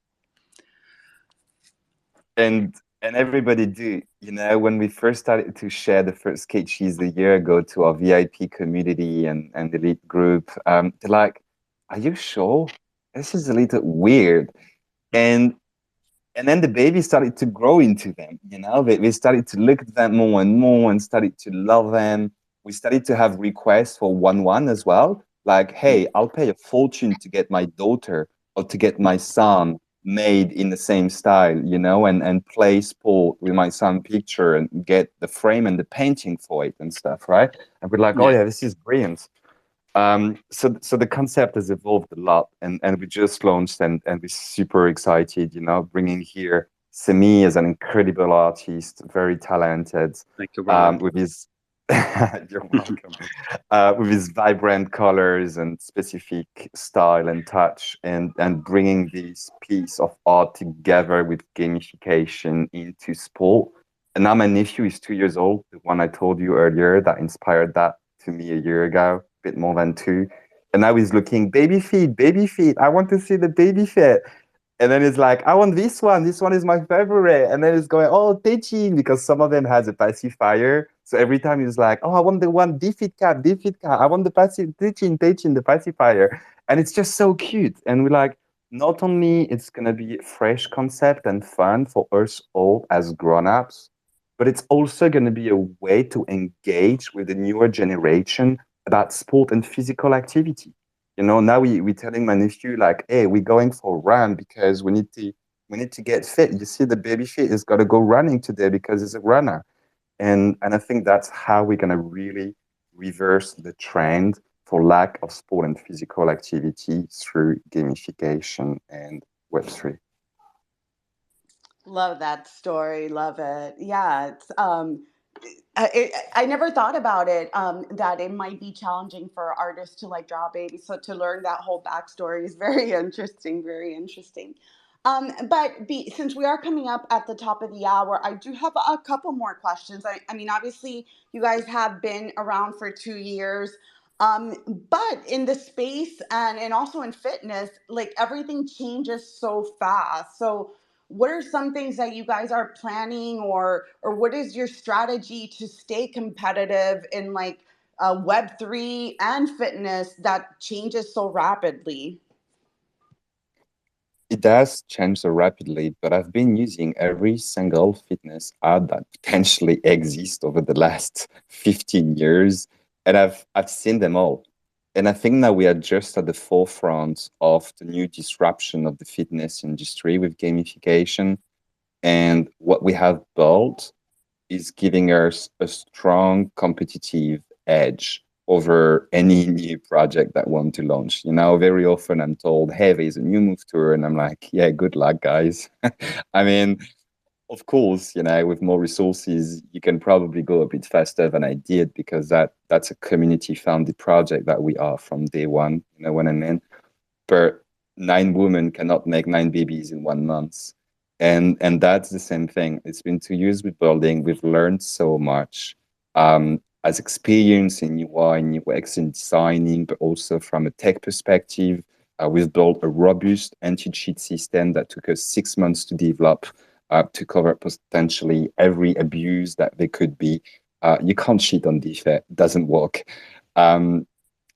And everybody do, when we first started to share the first sketches a year ago to our VIP community and elite group, they're like, are you sure? This is a little weird. And then the baby started to grow into them, they started to look at them more and more and started to love them. We started to have requests for one as well, like, hey, I'll pay a fortune to get my daughter or to get my son made in the same style, and play sport with my son picture and get the frame and the painting for it and stuff, right? And we're like, oh yeah, this is brilliant. So the concept has evolved a lot, and we just launched, and we're super excited, bringing here Sami as an incredible artist, very talented. Thank you, brother. With his you're welcome. With his vibrant colors and specific style and touch, and bringing this piece of art together with gamification into sport. And now my nephew is 2 years old, the one I told you earlier that inspired that to me a year ago, a bit more than 2. And now he's looking, baby feet, baby feet. I want to see the baby feet. And then it's like, I want this one. This one is my favorite. And then it's going, oh, teaching, because some of them has a pacifier. So every time he's like, oh, I want the one DEFIT cat. I want the teaching, the pacifier. And it's just so cute. And we're like, not only it's going to be a fresh concept and fun for us all as grown-ups, but it's also going to be a way to engage with the newer generation about sport and physical activity. Now we're telling my nephew, like, hey, we're going for a run because we need to get fit. You see, the baby fit has got to go running today because he's a runner. And I think that's how we're going to really reverse the trend for lack of sport and physical activity through gamification and Web3. Love that story. Love it. Yeah, it's I never thought about it, that it might be challenging for artists to like draw babies. So to learn that whole backstory is very interesting. Very interesting. Since we are coming up at the top of the hour, I do have a couple more questions. I mean, obviously, you guys have been around for 2 years, but in the space and also in fitness, like everything changes so fast. So, what are some things that you guys are planning, or what is your strategy to stay competitive in like Web3 and fitness that changes so rapidly? It does change so rapidly, but I've been using every single fitness ad that potentially exists over the last 15 years, and I've seen them all. And I think that we are just at the forefront of the new disruption of the fitness industry with gamification. And what we have built is giving us a strong competitive edge over any new project that want to launch. You know, very often I'm told, hey, there's a new move tour, and I'm like, yeah, good luck, guys. I mean, of course, you know, with more resources, you can probably go a bit faster than I did because that's a community founded project that we are from day one. You know what I mean? But 9 women cannot make 9 babies in 1 month. And that's the same thing. It's been 2 years with building. We've learned so much as experience in UI and UX and designing, but also from a tech perspective. We've built a robust anti-cheat system that took us 6 months to develop to cover potentially every abuse that there could be. You can't cheat on DeFi. It doesn't work. There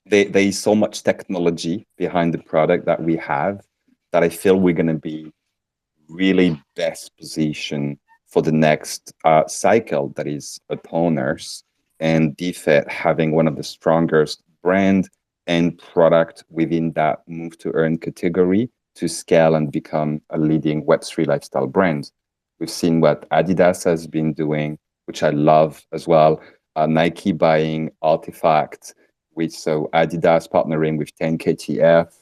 is so much technology behind the product that we have that I feel we're going to be really best positioned for the next cycle that is upon us. And DFIT having one of the strongest brand and product within that move to earn category to scale and become a leading Web3 lifestyle brand. We've seen what Adidas has been doing, which I love as well. Nike buying Artifact. We saw Adidas partnering with 10KTF.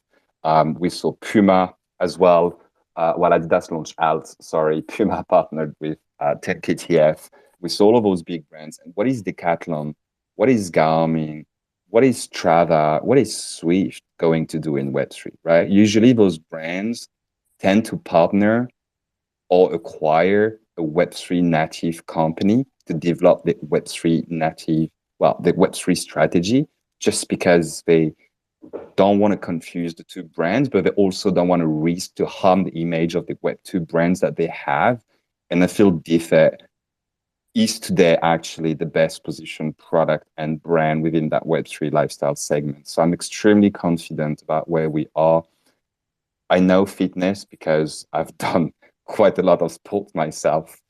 We saw Puma as well. Adidas launched Alt, sorry, Puma partnered with 10KTF. We saw all of those big brands. And what is Decathlon? What is Garmin? What is Strava? What is Swift going to do in Web3, right? Usually those brands tend to partner or acquire a Web3 native company to develop the Web3 native, the Web3 strategy, just because they don't want to confuse the two brands, but they also don't want to risk to harm the image of the Web2 brands that they have. And I feel DeFi is today actually the best positioned product and brand within that Web3 lifestyle segment. So I'm extremely confident about where we are. I know fitness because I've done quite a lot of sport myself.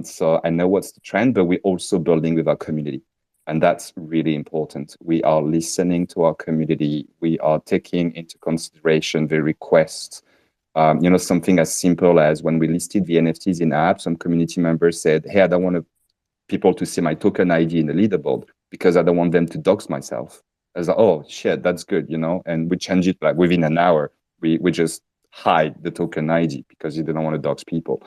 So I know what's the trend, but we're also building with our community. And that's really important. We are listening to our community. We are taking into consideration the requests. Something as simple as when we listed the NFTs in app, some community members said, hey, I don't want people to see my token ID in the leaderboard because I don't want them to dox myself. I was like, oh, shit, that's good, and we change it like within an hour. We just hide the token ID because you don't want to dox people.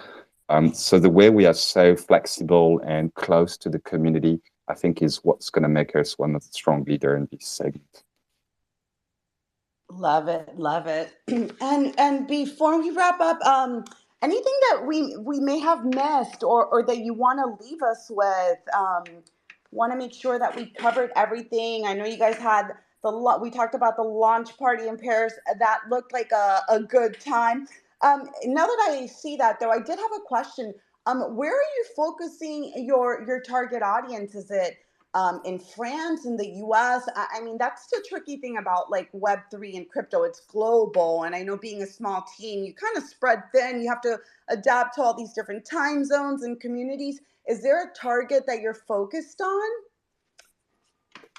So the way we are so flexible and close to the community, I think is what's going to make us one of the strong leaders in this segment. Love it, love it. And before we wrap up, anything that we may have missed or that you want to leave us with? Want to make sure that we covered everything. I know you guys had we talked about the launch party in Paris. That looked like a good time. Now that I see that, though, I did have a question. Where are you focusing your target audience? Is it in France, in the US? I mean, that's the tricky thing about like Web3 and crypto. It's global. And I know being a small team, you kind of spread thin. You have to adapt to all these different time zones and communities. Is there a target that you're focused on?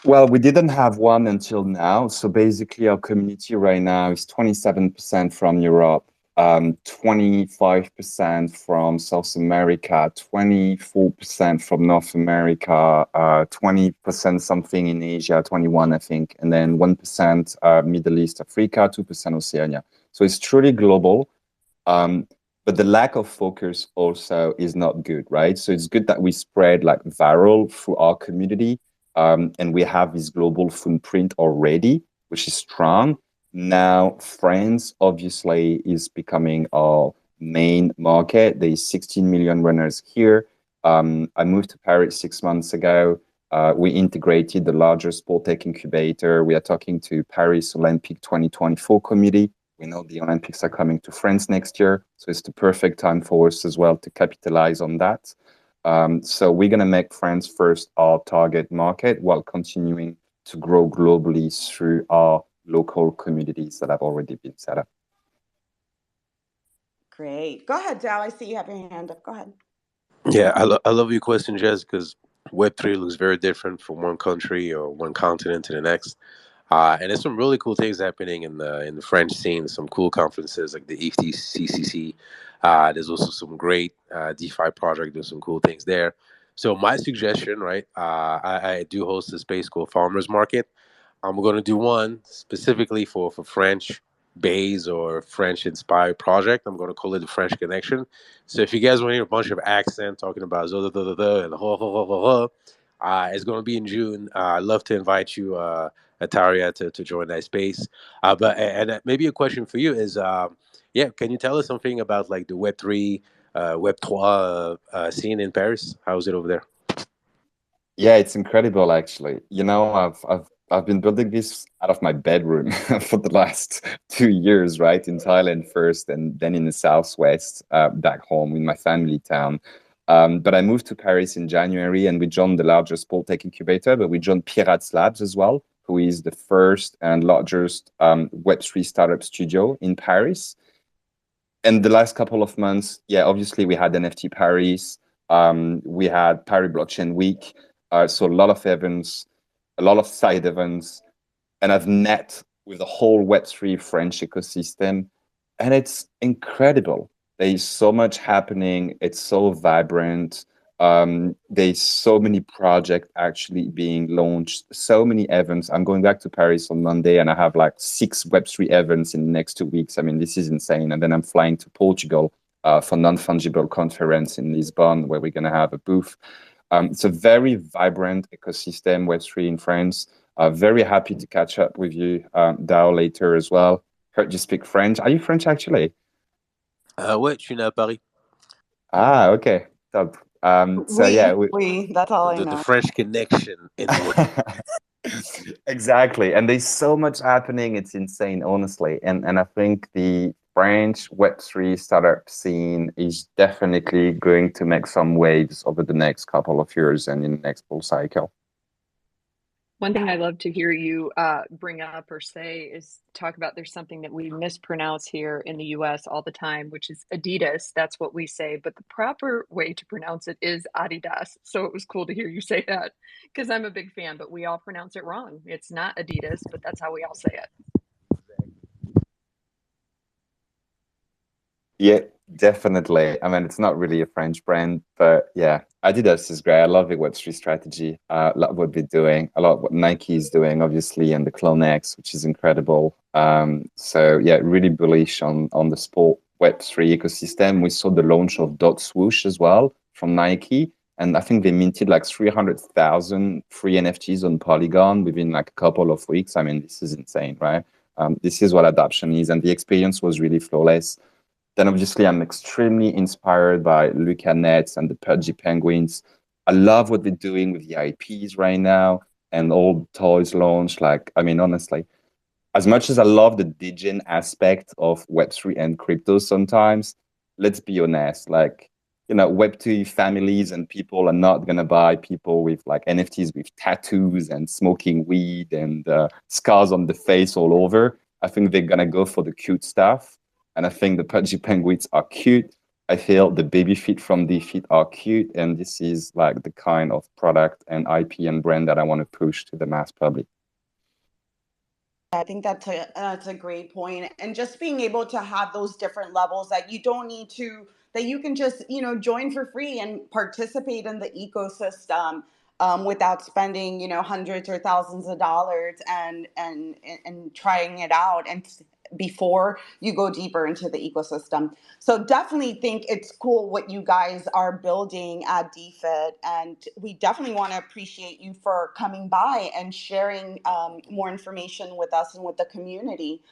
Well, we didn't have one until now. So basically our community right now is 27% from Europe, 25% from South America, 24% from North America, 20% something in Asia, 21, I think, and then 1% Middle East, Africa, 2% Oceania. So it's truly global. But the lack of focus also is not good, right? So it's good that we spread like viral through our community. And we have this global footprint already, which is strong. Now, France obviously is becoming our main market. There's 16 million runners here. I moved to Paris 6 months ago. We integrated the larger sport tech incubator. We are talking to Paris Olympic 2024 committee. We know the Olympics are coming to France next year, so it's the perfect time for us as well to capitalize on that. So we're going to make France first our target market while continuing to grow globally through our local communities that have already been set up. Great. Go ahead, Dal. I see you have your hand up. Go ahead. Yeah, I love your question, Jess, because Web3 looks very different from one country or one continent to the next. And there's some really cool things happening in the French scene. Some cool conferences like the EFTCCC. There's also some great DeFi project. There's some cool things there. So my suggestion, right? I do host a space called Farmers Market. I'm going to do one specifically for French based or French inspired project. I'm going to call it the French Connection. So if you guys want to hear a bunch of accent talking about zo da da da da and ho ho ho ho ho, it's going to be in June. I'd love to invite you, Ataria, to join that space. But maybe a question for you is, yeah, can you tell us something about like the Web3, Web3 scene in Paris? How's it over there? Yeah, it's incredible actually. I've been building this out of my bedroom for the last 2 years, right? In Thailand first, and then in the southwest, back home in my family town. But I moved to Paris in January, and we joined the largest sport tech incubator. But we joined Pirates Labs as well, who is the first and largest Web3 startup studio in Paris. And the last couple of months, yeah, obviously we had NFT Paris, we had Paris Blockchain Week, so a lot of events, a lot of side events, and I've met with the whole Web3 French ecosystem, and it's incredible. There's so much happening. It's so vibrant. There's so many projects actually being launched, so many events. I'm going back to Paris on Monday, and I have like 6 Web3 events in the next 2 weeks. I mean, this is insane. And then I'm flying to Portugal for non-fungible conference in Lisbon, where we're going to have a booth. It's a very vibrant ecosystem, Web3 in France. Very happy to catch up with you, Dao, later as well. Heard you speak French. Are you French actually? Ouais, je suis né à Paris. Ah, okay. Top. So yeah, That's all I The know. French Connection in the way. exactly. And there's so much happening. It's insane, honestly. And I think the French Web3 startup scene is definitely going to make some waves over the next couple of years and in the next bull cycle. One thing I love to hear you bring up or say is talk about there's something that we mispronounce here in the US all the time, which is Adidas. That's what we say, but the proper way to pronounce it is Adidas. So it was cool to hear you say that because I'm a big fan, but we all pronounce it wrong. It's not Adidas, but that's how we all say it. Yeah, definitely. I mean, it's not really a French brand, but yeah, Adidas is great. I love the Web3 strategy. Love what they're doing. A lot what Nike is doing, obviously, and the Clone X, which is incredible. So yeah, really bullish on the sport Web3 ecosystem. We saw the launch of Dot Swoosh as well from Nike, and I think they minted like 300,000 free NFTs on Polygon within like a couple of weeks. I mean, this is insane, right? This is what adoption is, and the experience was really flawless. Then obviously I'm extremely inspired by Luca Nets and the Pudgy Penguins. I love what they're doing with the IPs right now and all the toys launched. Like, I mean, honestly, as much as I love the degen aspect of Web3 and crypto sometimes, let's be honest, like, Web2 families and people are not going to buy people with like NFTs with tattoos and smoking weed and scars on the face all over. I think they're going to go for the cute stuff. And I think the pudgy penguins are cute. I feel the baby feet from DEFIT are cute. And this is like the kind of product and IP and brand that I want to push to the mass public. I think that's a great point. And just being able to have those different levels that you don't need to, that you can just, join for free and participate in the ecosystem without spending, hundreds or thousands of dollars and trying it out and before you go deeper into the ecosystem. So definitely think it's cool what you guys are building at DFIT, and we definitely want to appreciate you for coming by and sharing more information with us and with the community.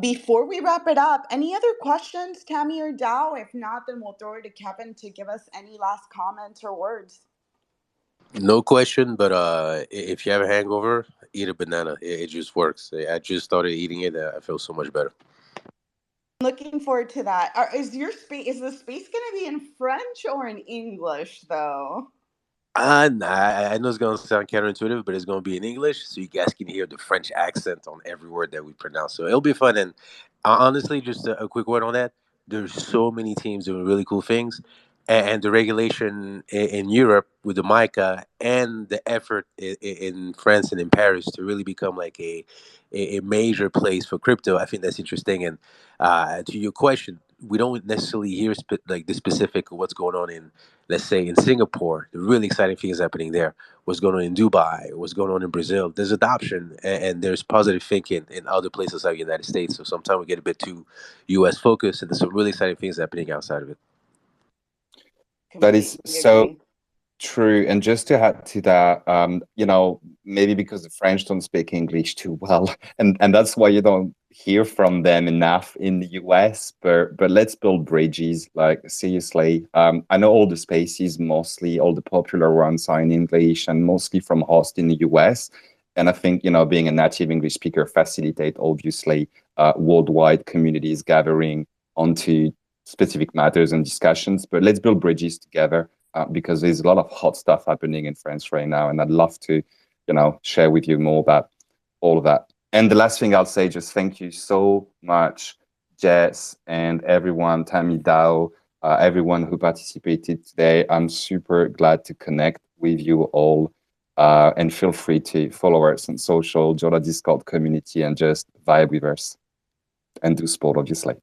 Before we wrap it up, any other questions, Tammy or Dow? If not, then we'll throw it to Kevin to give us any last comments or words. No question, but if you have a hangover, eat a banana. It just works. I just started eating it. I feel so much better. Looking forward to that. Is the space going to be in French or in English, though? Nah, I know it's going to sound counterintuitive, but it's going to be in English, so you guys can hear the French accent on every word that we pronounce. So it'll be fun. And honestly, just a quick word on that. There's so many teams doing really cool things, and the regulation in Europe with the MICA and the effort in France and in Paris to really become like a major place for crypto. I think that's interesting. And to your question, we don't necessarily hear like the specific of what's going on in, let's say, in Singapore. The really exciting things happening there. What's going on in Dubai? What's going on in Brazil? There's adoption and there's positive thinking in other places like the United States. So sometimes we get a bit too U.S. focused, and there's some really exciting things happening outside of it. That is so true. And just to add to that, maybe because the French don't speak English too well, and that's why you don't hear from them enough in the US. But let's build bridges. Like seriously, I know all the spaces, mostly all the popular ones are in English and mostly from host in the US. And I think being a native English speaker facilitate obviously worldwide communities gathering onto specific matters and discussions. But let's build bridges together. Because there's a lot of hot stuff happening in France right now, and I'd love to, share with you more about all of that. And the last thing I'll say, just thank you so much, Jess and everyone, Tammy Dao, everyone who participated today. I'm super glad to connect with you all, and feel free to follow us on social, join our Discord community, and just vibe with us and do sport, obviously.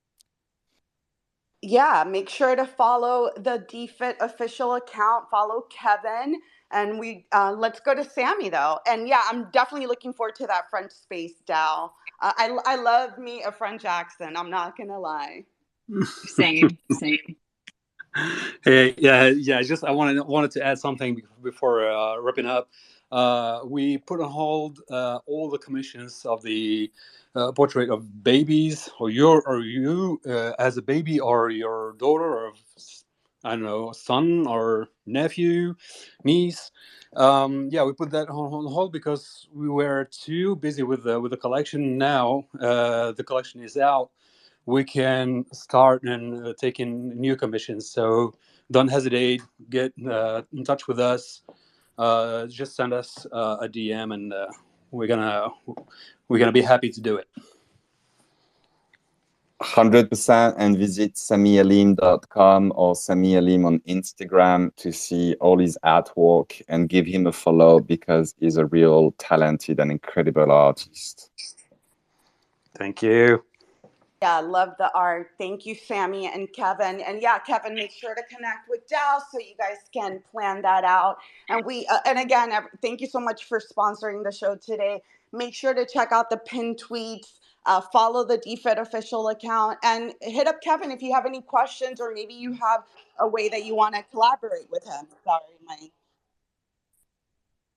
Yeah, make sure to follow the DEFIT official account, follow Kevin, and let's go to Sammy though. And yeah, I'm definitely looking forward to that French space, Dal. I love me a French accent. I'm not gonna lie. Same. Hey, yeah. Just I wanted to add something before wrapping up. We put on hold all the commissions of the portrait of babies, or you as a baby, or your daughter, or I don't know, son or nephew, niece. We put that on hold because we were too busy with the collection. Now the collection is out. We can start and take in new commissions. So don't hesitate. Get in touch with us. Just send us a DM, and we're gonna be happy to do it. 100%, and visit samialim.com or samialim on Instagram to see all his artwork and give him a follow because he's a real talented and incredible artist. Thank you. Yeah, love the art. Thank you, Sammy and Kevin. And yeah, Kevin, make sure to connect with Dal so you guys can plan that out. And and again, thank you so much for sponsoring the show today. Make sure to check out the pinned tweets, follow the DFIT official account, and hit up Kevin if you have any questions or maybe you have a way that you want to collaborate with him.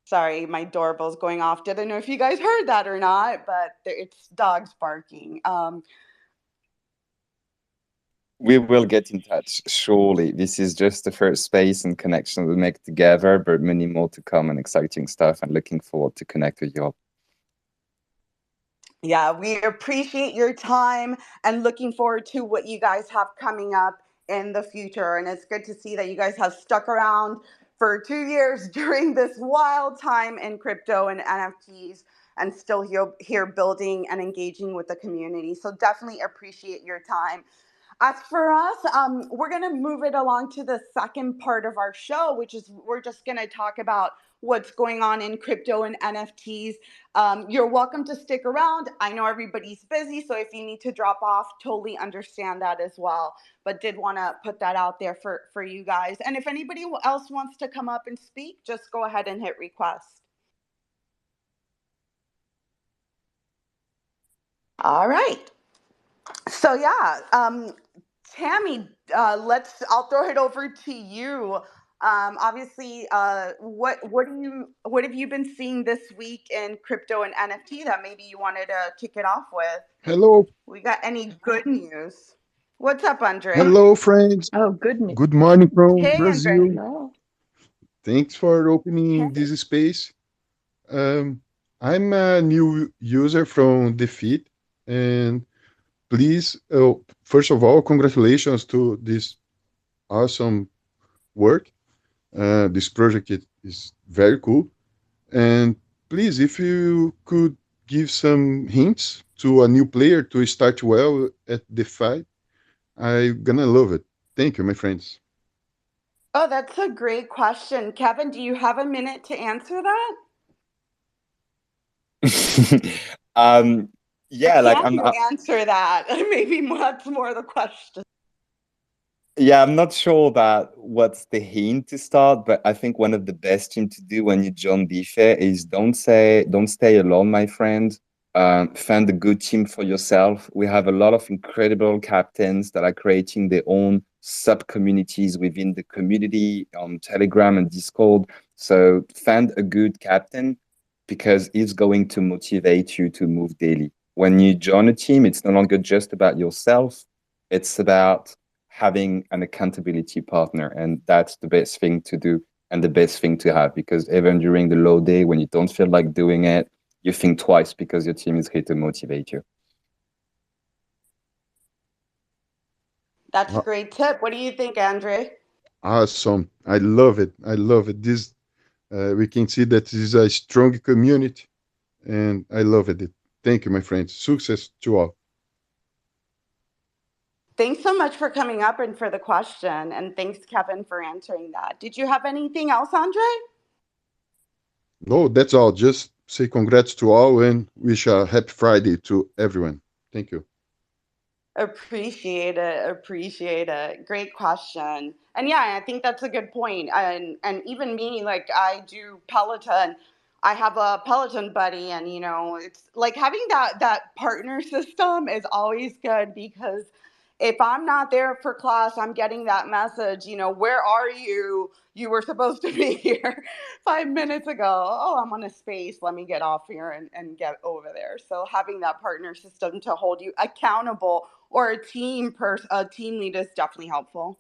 Sorry, my doorbell's going off. Didn't know if you guys heard that or not, but it's dogs barking. We will get in touch, surely. This is just the first space and connection we make together, but many more to come and exciting stuff, and looking forward to connect with you all. Yeah, we appreciate your time and looking forward to what you guys have coming up in the future. And it's good to see that you guys have stuck around for 2 years during this wild time in crypto and NFTs and still here building and engaging with the community. So definitely appreciate your time. As for us, we're going to move it along to the second part of our show, which is we're just going to talk about what's going on in crypto and NFTs. You're welcome to stick around. I know everybody's busy, so if you need to drop off, totally understand that as well. But did want to put that out there for you guys. And if anybody else wants to come up and speak, just go ahead and hit request. All right. So yeah, Tammy, I'll throw it over to you. Obviously, what have you been seeing this week in crypto and NFT that maybe you wanted to kick it off with? Hello, We got any good news? What's up, Andre? hello, friends. Oh, goodness. Good morning from Hey, Andre. Brazil. Hello. Thanks for opening Hey. this space. Um, I'm a new user from DEFIT, and please, first of all, congratulations to this awesome work. This project is very cool. And please, if you could give some hints to a new player to start well at DeFi, I'm gonna love it. Thank you, my friends. Oh, that's a great question. Kevin, do you have a minute to answer that? Yeah, like Can you answer that? Maybe that's more the question. yeah, I'm not sure that what's the hint to start, but I think one of the best things to do when you join DeFi is don't stay alone, my friend. Find a good team for yourself. We have a lot of incredible captains that are creating their own sub communities within the community on Telegram and Discord. So find a good captain because it's going to motivate you to move daily. When you join a team, it's no longer just about yourself, it's about having an accountability partner. And that's the best thing to do and the best thing to have, because even during the low day when you don't feel like doing it, you think twice because your team is here to motivate you. That's a great tip. What do you think, Andre? Awesome. I love it. I love it. This we can see that this is a strong community, and I love it. Thank you, my friends. Success to all. Thanks so much for coming up and for the question. And thanks, Kevin, for answering that. Did you have anything else, Andre? No, that's all. Just say congrats to all and wish a happy Friday to everyone. Thank you. Appreciate it. Appreciate it. Great question. And yeah, I think that's a good point. And even me, like I do Peloton. I have a Peloton buddy, and it's like having that partner system is always good because if I'm not there for class, I'm getting that message, where are you? You were supposed to be here 5 minutes ago. Oh, I'm on a space. Let me get off here and get over there. So having that partner system to hold you accountable or a team lead is definitely helpful.